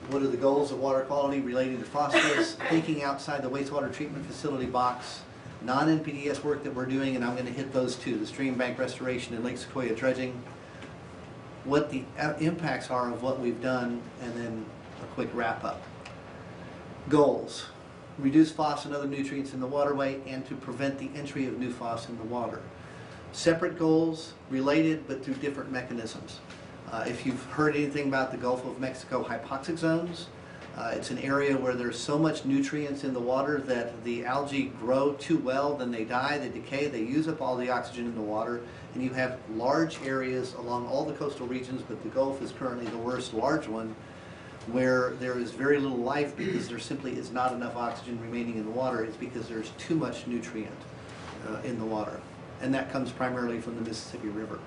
What are the goals of water quality relating to phosphorus? Thinking outside the wastewater treatment facility box, non-NPDES work that we're doing, and I'm going to hit those 2, the stream bank restoration and Lake Sequoia dredging, what the impacts are of what we've done, and then a quick wrap up. Goals. reduce phos and other nutrients in the waterway, and to prevent the entry of new phos in the water. Separate goals, related, but through different mechanisms. If you've heard anything about the Gulf of Mexico hypoxic zones, it's an area where there's so much nutrients in the water that the algae grow too well, then they die, they decay, they use up all the oxygen in the water, and you have large areas along all the coastal regions, but the Gulf is currently the worst large one, where there is very little life because there simply is not enough oxygen remaining in the water. It's because there's too much nutrient in the water, and that comes primarily from the Mississippi River.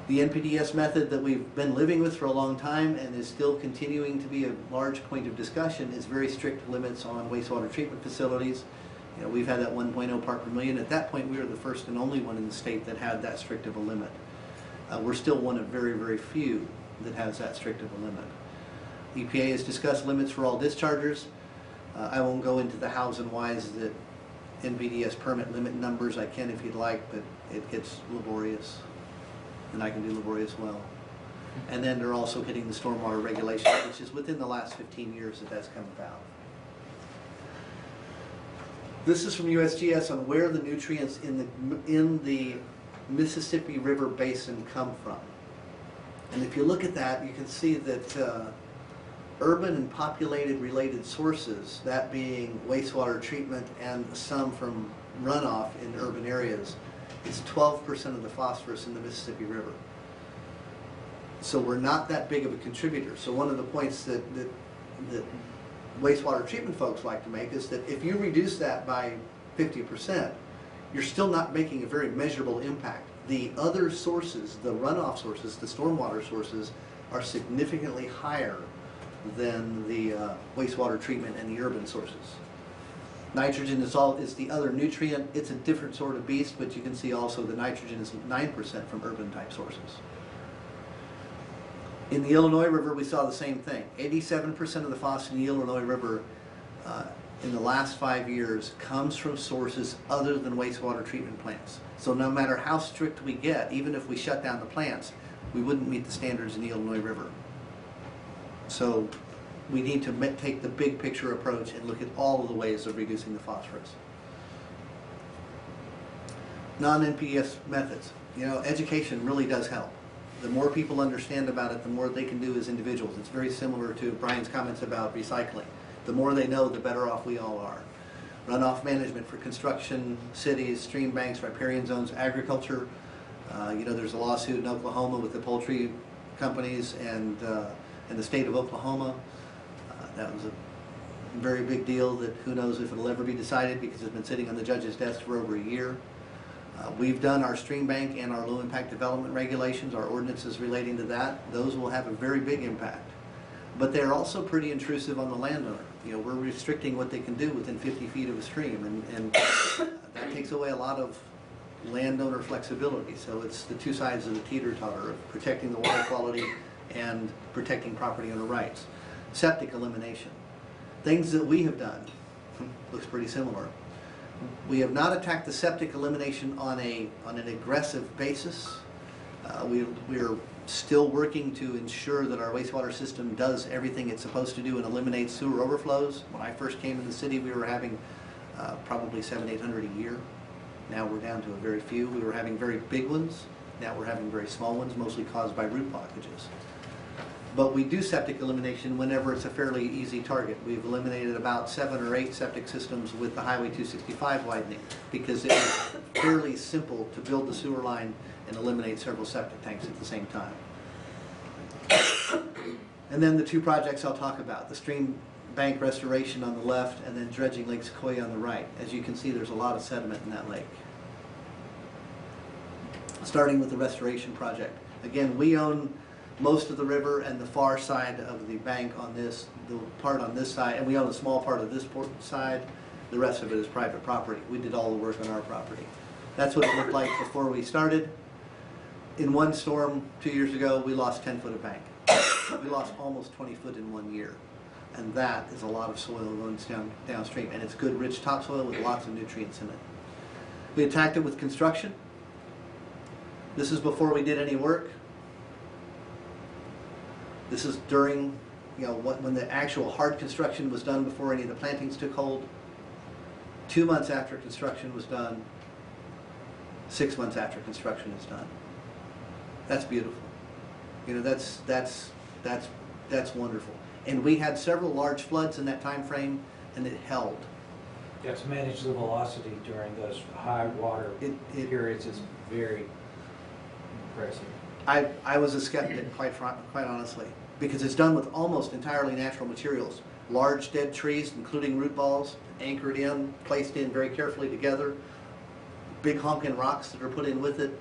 The NPDES method that we've been living with for a long time and is still continuing to be a large point of discussion is very strict limits on wastewater treatment facilities. You know, we've had that 1.0 part per million. At that point, we were the first and only one in the state that had that strict of a limit. We're still one of very, very few that has that strict of a limit. EPA has discussed limits for all dischargers. I won't go into the hows and whys that NPDES permit limit numbers. I can if you'd like, but it gets laborious. And I can do laborious well. And then they're also hitting the stormwater regulation, which is within the last 15 years that that's come about. This is from USGS on where the nutrients in the Mississippi River Basin come from. And if you look at that, you can see that urban and populated related sources, that being wastewater treatment and some from runoff in urban areas, is 12% of the phosphorus in the Mississippi River. So we're not that big of a contributor. So one of the points that wastewater treatment folks like to make is that if you reduce that by 50%, you're still not making a very measurable impact. The other sources, the runoff sources, the stormwater sources, are significantly higher than the wastewater treatment and the urban sources. Nitrogen is the other nutrient. It's a different sort of beast, but you can see also the nitrogen is 9% from urban type sources. In the Illinois River, we saw the same thing. 87% of the phosphorus in the Illinois River in the last 5 years comes from sources other than wastewater treatment plants. So no matter how strict we get, even if we shut down the plants, we wouldn't meet the standards in the Illinois River. So we need to take the big picture approach and look at all of the ways of reducing the phosphorus. Non-NPDES methods. You know, education really does help. The more people understand about it, the more they can do as individuals. It's very similar to Brian's comments about recycling. The more they know, the better off we all are. Runoff management for construction, cities, stream banks, riparian zones, agriculture. You know, there's a lawsuit in Oklahoma with the poultry companies and the state of Oklahoma. That was a very big deal that who knows if it'll ever be decided because it's been sitting on the judge's desk for over a year. We've done our stream bank and our low impact development regulations, our ordinances relating to that. Those will have a very big impact. But they're also pretty intrusive on the landowner. You know, we're restricting what they can do within 50 feet of a stream, and that takes away a lot of landowner flexibility. So it's the two sides of the teeter-totter of protecting the water quality and protecting property owner rights. Septic elimination. Things that we have done, looks pretty similar. We have not attacked the septic elimination on an aggressive basis. We are still working to ensure that our wastewater system does everything it's supposed to do and eliminates sewer overflows. When I first came in the city, we were having probably 700-800 a year. Now we're down to a very few. We were having very big ones. Now we're having very small ones, mostly caused by root blockages. But we do septic elimination whenever it's a fairly easy target. We've eliminated about 7 or 8 septic systems with the Highway 265 widening because it was fairly simple to build the sewer line and eliminate several septic tanks at the same time. And then the two projects I'll talk about, the stream bank restoration on the left and then dredging Lake Sequoia on the right. As you can see, there's a lot of sediment in that lake. Starting with the restoration project. Again, we own most of the river and the far side of the bank on this, the part on this side, and we own a small part of this side. The rest of it is private property. We did all the work on our property. That's what it looked like before we started. In one storm 2 years ago, we lost 10 foot of bank. We lost almost 20 foot in 1 year. And that is a lot of soil runs downstream. And it's good, rich topsoil with lots of nutrients in it. We attacked it with construction. This is before we did any work. This is during when the actual hard construction was done before any of the plantings took hold, 2 months after construction was done, 6 months after construction is done. That's beautiful. That's wonderful. And we had several large floods in that time frame, and it held. Yes, manage the velocity during those high water periods is very impressive. I was a skeptic, quite honestly, because it's done with almost entirely natural materials. Large dead trees, including root balls, anchored in, placed in very carefully together. Big honking rocks that are put in with it,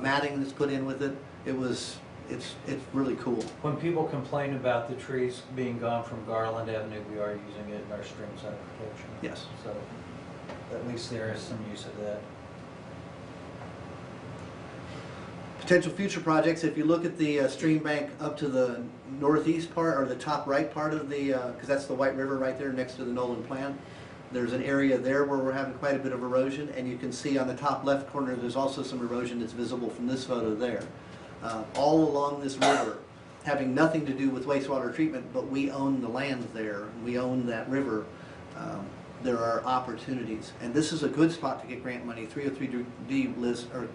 matting that's put in with it. It's really cool. When people complain about the trees being gone from Garland Avenue, we are using it in our stream center protection. Yes. So at least there is some use of that. Potential future projects, if you look at the stream bank up to the northeast part, or the top right part of the, because that's the White River right there next to the Nolan plant, there's an area there where we're having quite a bit of erosion, and you can see on the top left corner there's also some erosion that's visible from this photo there. All along this river, having nothing to do with wastewater treatment, but we own the land there, and we own that river. There are opportunities, and this is a good spot to get grant money. 303D list, or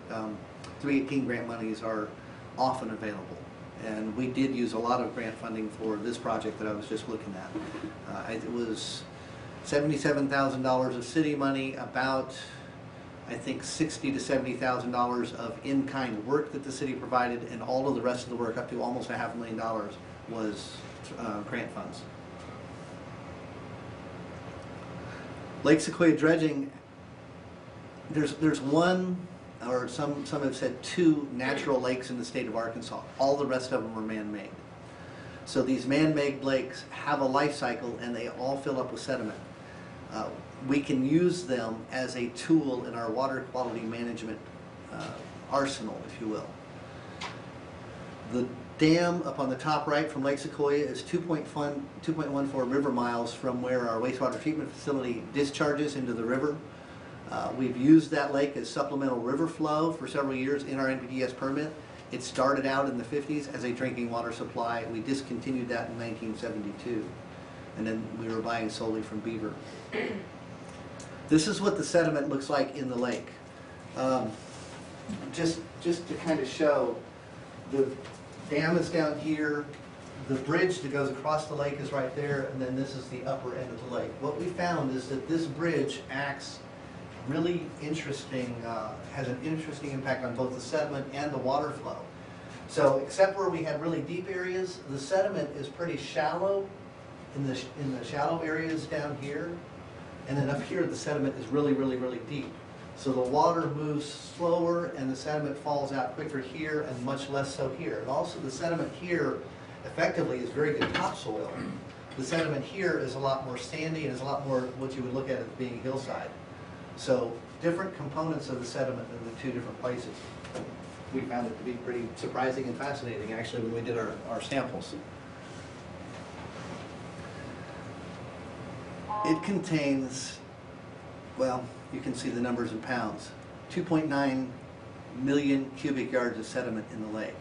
318 grant monies are often available, and we did use a lot of grant funding for this project that I was just looking at. It was $77,000 of city money, about I think $60,000 to $70,000 of in-kind work that the city provided, and all of the rest of the work, up to almost $500,000, was grant funds. Lake Sequoia dredging, there's one, or some have said 2 natural lakes in the state of Arkansas. All the rest of them are man-made. So these man-made lakes have a life cycle, and they all fill up with sediment. We can use them as a tool in our water quality management arsenal, if you will. The dam up on the top right from Lake Sequoia is 2.14 river miles from where our wastewater treatment facility discharges into the river. We've used that lake as supplemental river flow for several years in our NPDES permit. It started out in the 50s as a drinking water supply. We discontinued that in 1972, and then we were buying solely from Beaver. This is what the sediment looks like in the lake. Just to kind of show, the dam is down here, the bridge that goes across the lake is right there, and then this is the upper end of the lake. What we found is that this bridge acts really interesting, has an interesting impact on both the sediment and the water flow. So except where we had really deep areas, the sediment is pretty shallow in the shallow areas down here. And then up here, the sediment is really, really, really deep. So the water moves slower and the sediment falls out quicker here and much less so here. And also the sediment here effectively is very good topsoil. The sediment here is a lot more sandy and is a lot more what you would look at as being hillside. So different components of the sediment in the 2 different places. We found it to be pretty surprising and fascinating actually when we did our samples. It contains, well, you can see the numbers in pounds, 2.9 million cubic yards of sediment in the lake.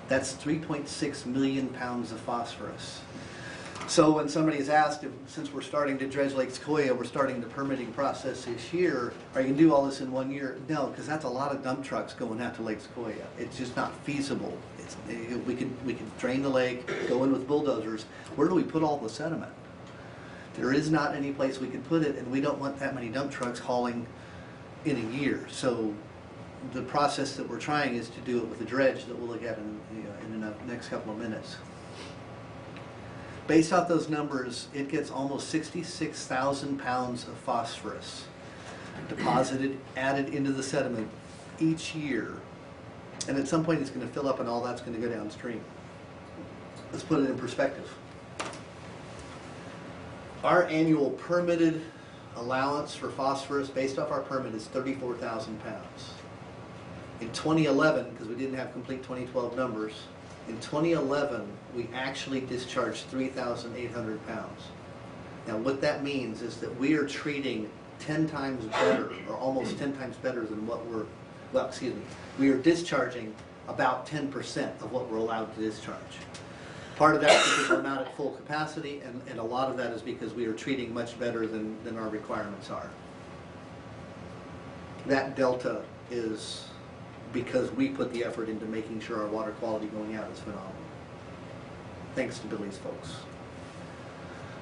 That's 3.6 million pounds of phosphorus. So when somebody is asked, since we're starting to dredge Lake Sequoia, we're starting the permitting process this year, are you going to do all this in 1 year? No, because that's a lot of dump trucks going out to Lake Sequoia. It's just not feasible. We could drain the lake, go in with bulldozers. Where do we put all the sediment? There is not any place we could put it, and we don't want that many dump trucks hauling in a year. So the process that we're trying is to do it with a dredge that we'll look at in the next couple of minutes. Based off those numbers, it gets almost 66,000 pounds of phosphorus deposited, added into the sediment each year. And at some point it's going to fill up and all that's going to go downstream. Let's put it in perspective. Our annual permitted allowance for phosphorus based off our permit is 34,000 pounds. In 2011, because we didn't have complete 2012 numbers, in 2011 we actually discharged 3,800 pounds. Now what that means is that we are treating 10 times better, or almost 10 times better than what we are discharging about 10% of what we're allowed to discharge. Part of that is because we're not at full capacity, and a lot of that is because we are treating much better than our requirements are. That delta is because we put the effort into making sure our water quality going out is phenomenal. Thanks to Billy's folks.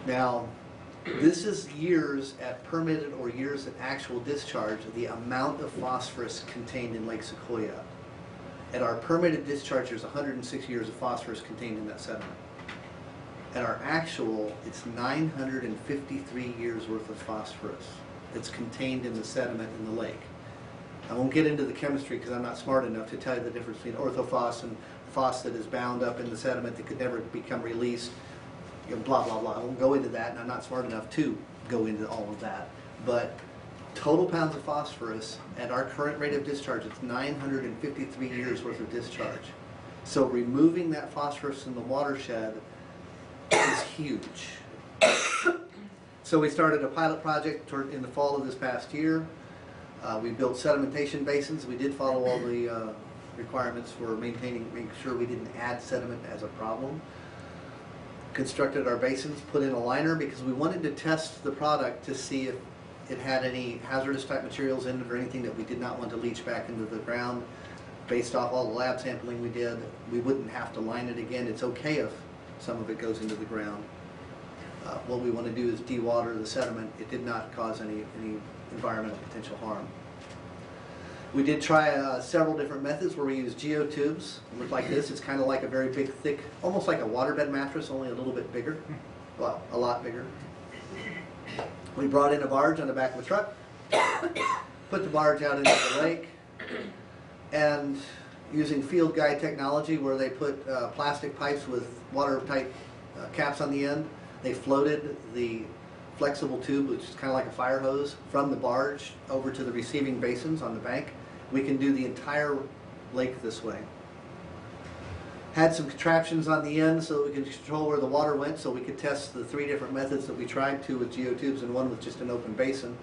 Now, this is years at permitted or years at actual discharge, the amount of phosphorus contained in Lake Sequoia. At our permitted discharge, there's 106 years of phosphorus contained in that sediment. At our actual, it's 953 years worth of phosphorus that's contained in the sediment in the lake. I won't get into the chemistry because I'm not smart enough to tell you the difference between orthophos and phos that is bound up in the sediment that could never become released, you know, blah, blah, blah. I won't go into that, and I'm not smart enough to go into all of that. But total pounds of phosphorus at our current rate of discharge, it's 953 years worth of discharge. So removing that phosphorus from the watershed is huge. So we started a pilot project in the fall of this past year. We built sedimentation basins. We did follow all the requirements for making sure we didn't add sediment as a problem. Constructed our basins, put in a liner because we wanted to test the product to see if it had any hazardous type materials in it or anything that we did not want to leach back into the ground. Based off all the lab sampling we did, we wouldn't have to line it again. It's okay if some of it goes into the ground. What we want to do is dewater the sediment. It did not cause any environmental potential harm. We did try several different methods where we use geotubes. It looked like this. It's kind of like a very big, thick, almost like a waterbed mattress, only a little bit bigger. Well, a lot bigger. We brought in a barge on the back of a truck, put the barge out into the lake, and using field guide technology where they put plastic pipes with watertight caps on the end, they floated the flexible tube, which is kind of like a fire hose, from the barge over to the receiving basins on the bank. We can do the entire lake this way. Had some contraptions on the end so that we could control where the water went, so we could test the 3 different methods that we tried, 2 with geotubes and 1 with just an open basin.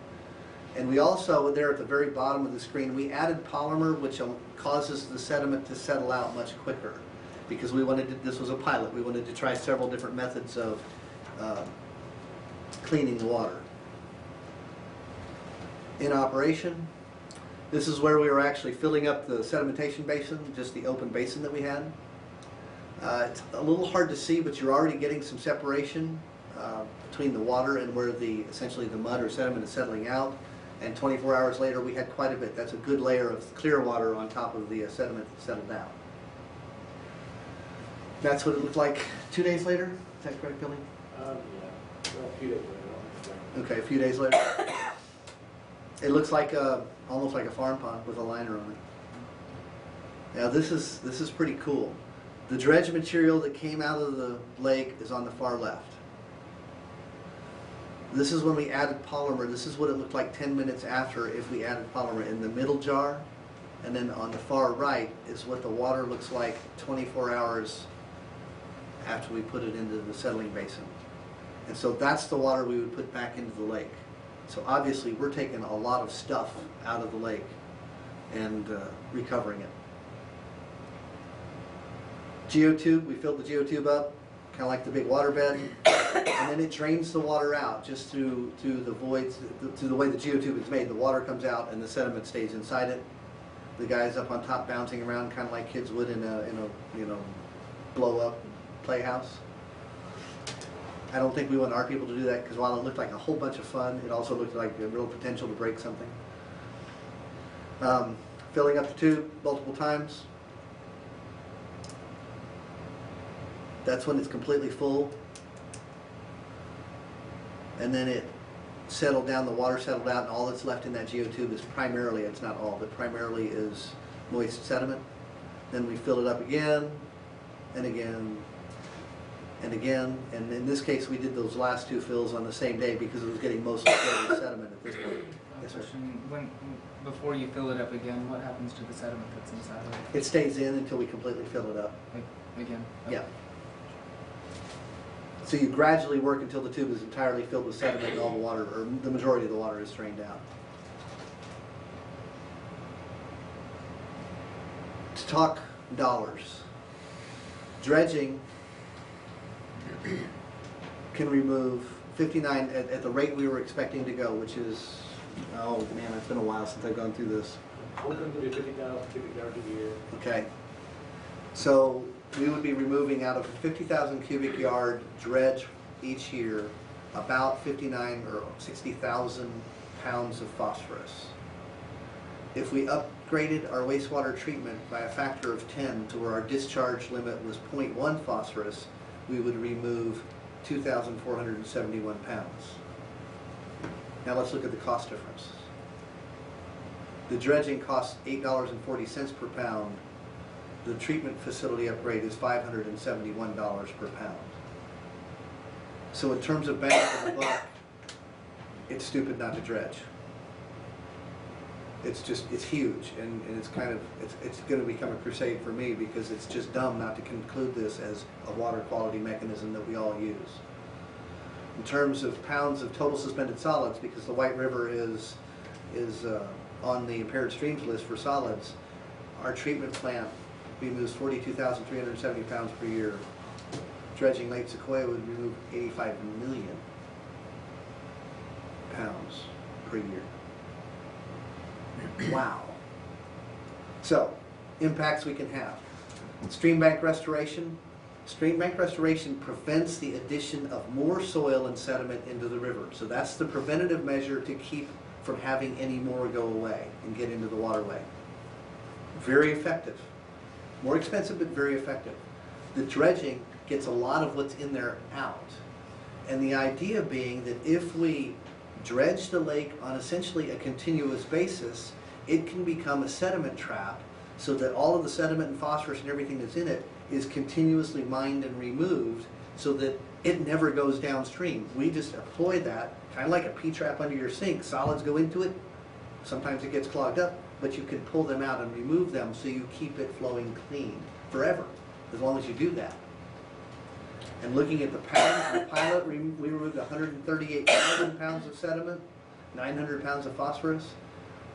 And we also, there at the very bottom of the screen, we added polymer, which causes the sediment to settle out much quicker. Because we wanted to, this was a pilot, we wanted to try several different methods of cleaning the water. In operation, this is where we were actually filling up the sedimentation basin, just the open basin that we had. It's a little hard to see, but you're already getting some separation between the water and where essentially the mud or sediment is settling out. And 24 hours later, we had quite a bit. That's a good layer of clear water on top of the sediment that settled down. That's what it looked like 2 days later. Is that correct, Billy? Yeah, well, a few days later. Okay, a few days later. It looks like almost like a farm pond with a liner on it. Now this is pretty cool. The dredge material that came out of the lake is on the far left. This is when we added polymer. This is what it looked like 10 minutes after if we added polymer in the middle jar. And then on the far right is what the water looks like 24 hours after we put it into the settling basin. And so that's the water we would put back into the lake. So obviously we're taking a lot of stuff out of the lake and recovering it. Geotube, we filled the geotube up, kind of like the big water bed, and then it drains the water out just through the voids, through the way the geotube is made. The water comes out and the sediment stays inside it. The guys up on top bouncing around, kind of like kids would in a you know, blow up playhouse. I don't think we want our people to do that because while it looked like a whole bunch of fun, it also looked like a real potential to break something. Filling up the tube multiple times. That's when it's completely full. And then it settled down, the water settled out, and all that's left in that geotube is primarily, it's not all, but primarily is moist sediment. Then we fill it up again, and again, and again. And in this case, we did those last 2 fills on the same day because it was getting mostly filled with sediment at this point. Yes, sir. Before you fill it up again, what happens to the sediment that's inside of it? It stays in until we completely fill it up. Again? Okay. Yeah. So you gradually work until the tube is entirely filled with sediment and all the water, or the majority of the water is drained out. To talk dollars. Dredging can remove 59 at the rate we were expecting to go, which is, oh man, it's been a while since I've gone through this. Hoping to do 50,000 cubic yards a year. Okay. So we would be removing out of a 50,000 cubic yard dredge each year about 59 or 60,000 pounds of phosphorus. If we upgraded our wastewater treatment by a factor of 10 to where our discharge limit was 0.1 phosphorus, we would remove 2,471 pounds. Now let's look at the cost difference. The dredging costs $8.40 per pound. The treatment facility upgrade is $571 per pound. So in terms of bang for the buck, it's stupid not to dredge. It's huge, and it's kind of, it's going to become a crusade for me because it's just dumb not to conclude this as a water quality mechanism that we all use. In terms of pounds of total suspended solids, because the White River is on the impaired streams list for solids, our treatment plant removes 42,370 pounds per year. Dredging Lake Sequoia would remove 85 million pounds per year. Wow. So, impacts we can have. Stream bank restoration. Stream bank restoration prevents the addition of more soil and sediment into the river. So that's the preventative measure to keep from having any more go away and get into the waterway. Very effective. More expensive, but very effective. The dredging gets a lot of what's in there out. And the idea being that if we dredge the lake on essentially a continuous basis, it can become a sediment trap so that all of the sediment and phosphorus and everything that's in it is continuously mined and removed so that it never goes downstream. We just employ that, kind of like a P-trap under your sink. Solids go into it, sometimes it gets clogged up, but you can pull them out and remove them so you keep it flowing clean forever, as long as you do that. And looking at the pounds, the pilot, we removed 138,000 pounds of sediment, 900 pounds of phosphorus.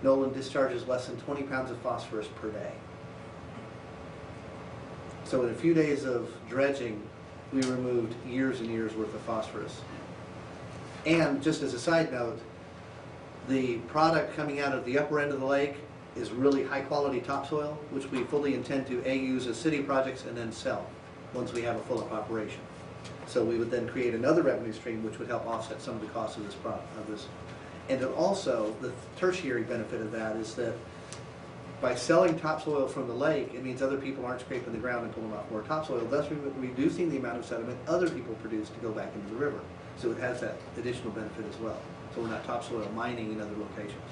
Nolan discharges less than 20 pounds of phosphorus per day. So in a few days of dredging, we removed years and years worth of phosphorus. And just as a side note, the product coming out of the upper end of the lake is really high quality topsoil, which we fully intend to use as city projects and then sell once we have a full operation. So we would then create another revenue stream which would help offset some of the costs of this product. And then also, the tertiary benefit of that is that by selling topsoil from the lake, it means other people aren't scraping the ground and pulling off more topsoil, thus reducing the amount of sediment other people produce to go back into the river. So it has that additional benefit as well. So we're not topsoil mining in other locations.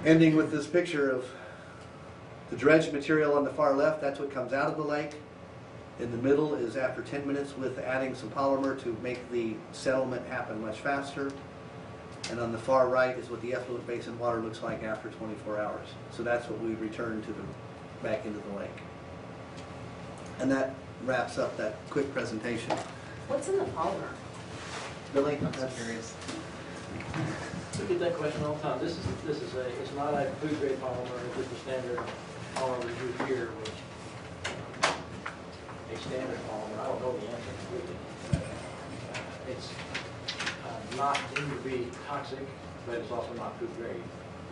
Ending with this picture of the dredged material on the far left, that's what comes out of the lake. In the middle is after 10 minutes with adding some polymer to make the settlement happen much faster. And on the far right is what the effluent basin water looks like after 24 hours. So that's what we return to back into the lake. And that wraps up that quick presentation. What's in the polymer? Billy? I'm so curious. We get that question all the time. It's not a food grade polymer, it's just a standard polymer we use here, which a standard polymer, I don't know the answer completely. It's not deemed to be toxic, but it's also not food grade.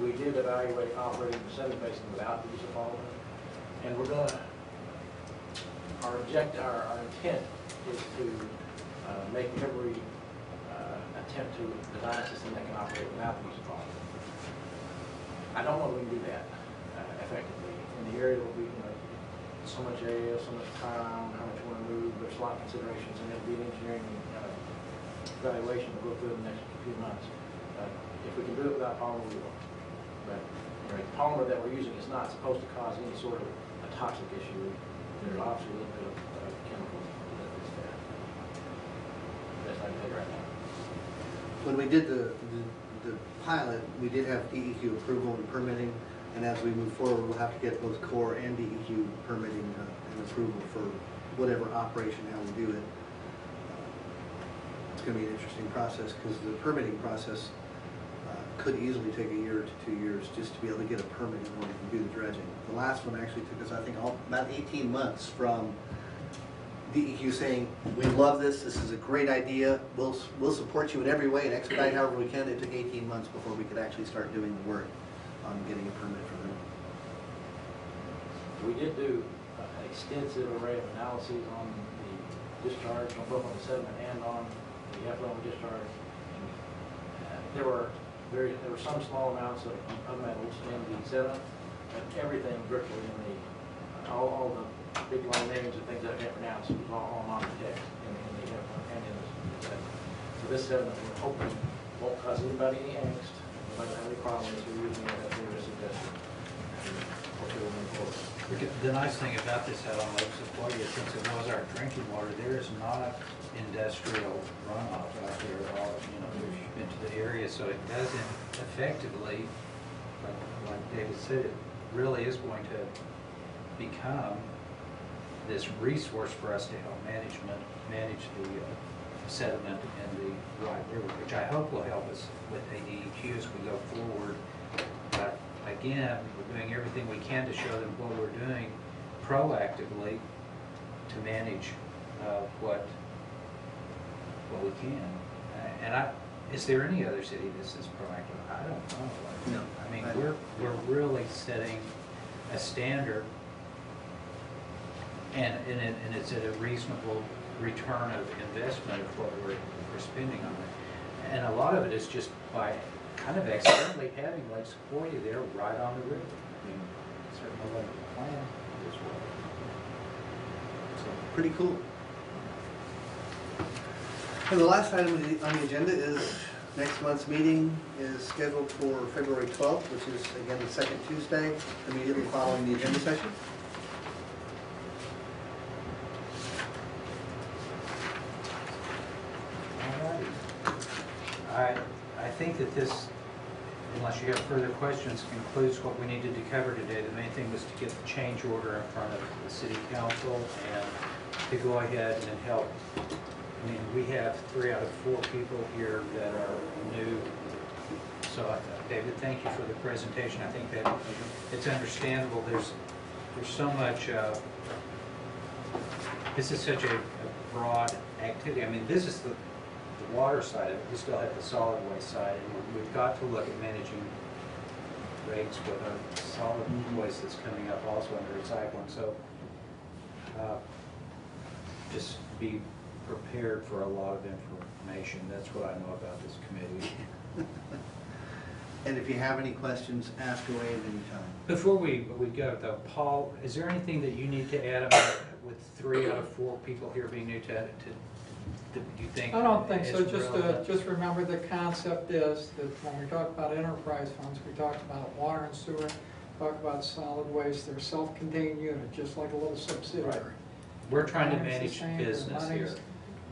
We did evaluate operating the sediment basin without the use of polymer, and we're gonna, our intent is to make every attempt to design a system that can operate without the use of polymer. I don't know if we can do that effectively. In the area will be, so much area, so much time, how much you want to move, there's a lot of considerations, and it'll be an engineering evaluation we'll go through in the next few months. If we can do it without polymer, we will. But the polymer that we're using is not supposed to cause any sort of a toxic issue. There's obviously a little bit of chemicals that is there. That's not good right now. When we did the pilot, we did have DEQ approval and permitting, and as we move forward, we'll have to get both Corps and DEQ permitting and approval for whatever operation, how we do it. It's going to be an interesting process because the permitting process could easily take a year to 2 years just to be able to get a permit in order to do the dredging. The last one actually took us, I think, about 18 months from DEQ saying, we love this, this is a great idea, we'll support you in every way and expedite however we can. It took 18 months before we could actually start doing the work on getting a permit for them. We did do an extensive array of analyses on the discharge, on both on the sediment and on the effluent discharge. There were some small amounts of metals in the sediment, but everything virtually in the all the big long names and things that I can't pronounce was all non-detect in the effluent and in the sediment. So this sediment we're hoping won't cause anybody any angst. Nobody will have any problem with using it as we were suggesting. Hopefully we'll move forward. The nice thing about this out on Lake Sequoia, since it was our drinking water, there is not industrial runoff out there at all, into the area, so it doesn't effectively, like David said, it really is going to become this resource for us to help manage the sediment in the White River, which I hope will help us with ADEQ as we go forward. But again, we're doing everything we can to show them what we're doing proactively to manage what we can. Is there any other city this is proactive? I don't know. No. I mean, we're really setting a standard, and it's at a reasonable return of investment of what we're spending on it. And a lot of it is just by kind of accidentally having Lake Sequoia there right on the river. I mean, certainly wasn't the plan as well. So, Pretty cool. And the last item on the agenda is next month's meeting is scheduled for February 12th, which is again the second Tuesday, immediately following the agenda session. I think that this, unless you have further questions, concludes what we needed to cover today. The main thing was to get the change order in front of the city council and to go ahead and help. I mean, we have 3 out of 4 people here that are new. So, David, thank you for the presentation. I think that it's understandable. There's so much, this is such a broad activity. I mean, this is the water side of it. We still have the solid waste side, and we've got to look at managing rates with a solid waste that's coming up also under recycling. So just be prepared for a lot of information. That's what I know about this committee. And if you have any questions, ask away at any time. Before we go though, Paul, is there anything that you need to add about with 3 out of 4 people here being new to do you think? I don't think so. is relevant? Just remember the concept is that when we talk about enterprise funds, we talk about water and sewer, talk about solid waste. They're self-contained unit, just like a little subsidiary. Right. We're trying to Money's the manage same, business here.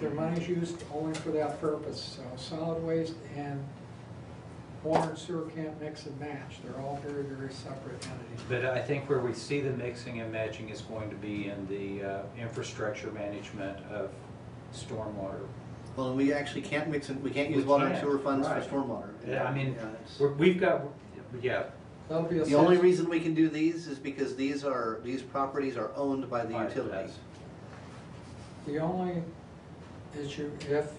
Their money's used only for that purpose. So solid waste and water and sewer can't mix and match. They're all very, very separate entities. But I think where we see the mixing and matching is going to be in the infrastructure management of stormwater. Well, and we actually can't mix it. We can't use We water and can't, sewer funds right. for stormwater. Yeah, I mean, it's- we've got, yeah. That'll be a the only sense- reason we can do these is because these properties are owned by the Right, utilities. yes. The only issue, if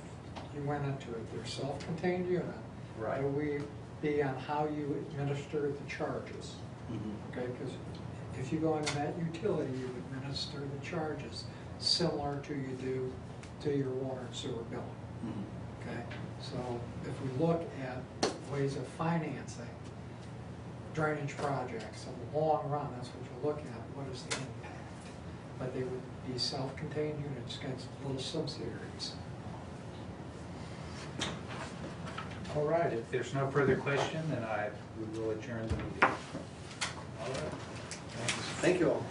you went into it, they're self-contained unit. Right. It would be on how you administer the charges, Mhm. okay? Because if you go into that utility, you administer the charges similar to you do to your water and sewer billing, Mhm. okay? So if we look at ways of financing drainage projects in the long run, that's what you look at, what is the impact? But they would be self-contained units against little subsidiaries. All right, if there's no further question, then we will adjourn the meeting. All right. Thanks. Thank you all.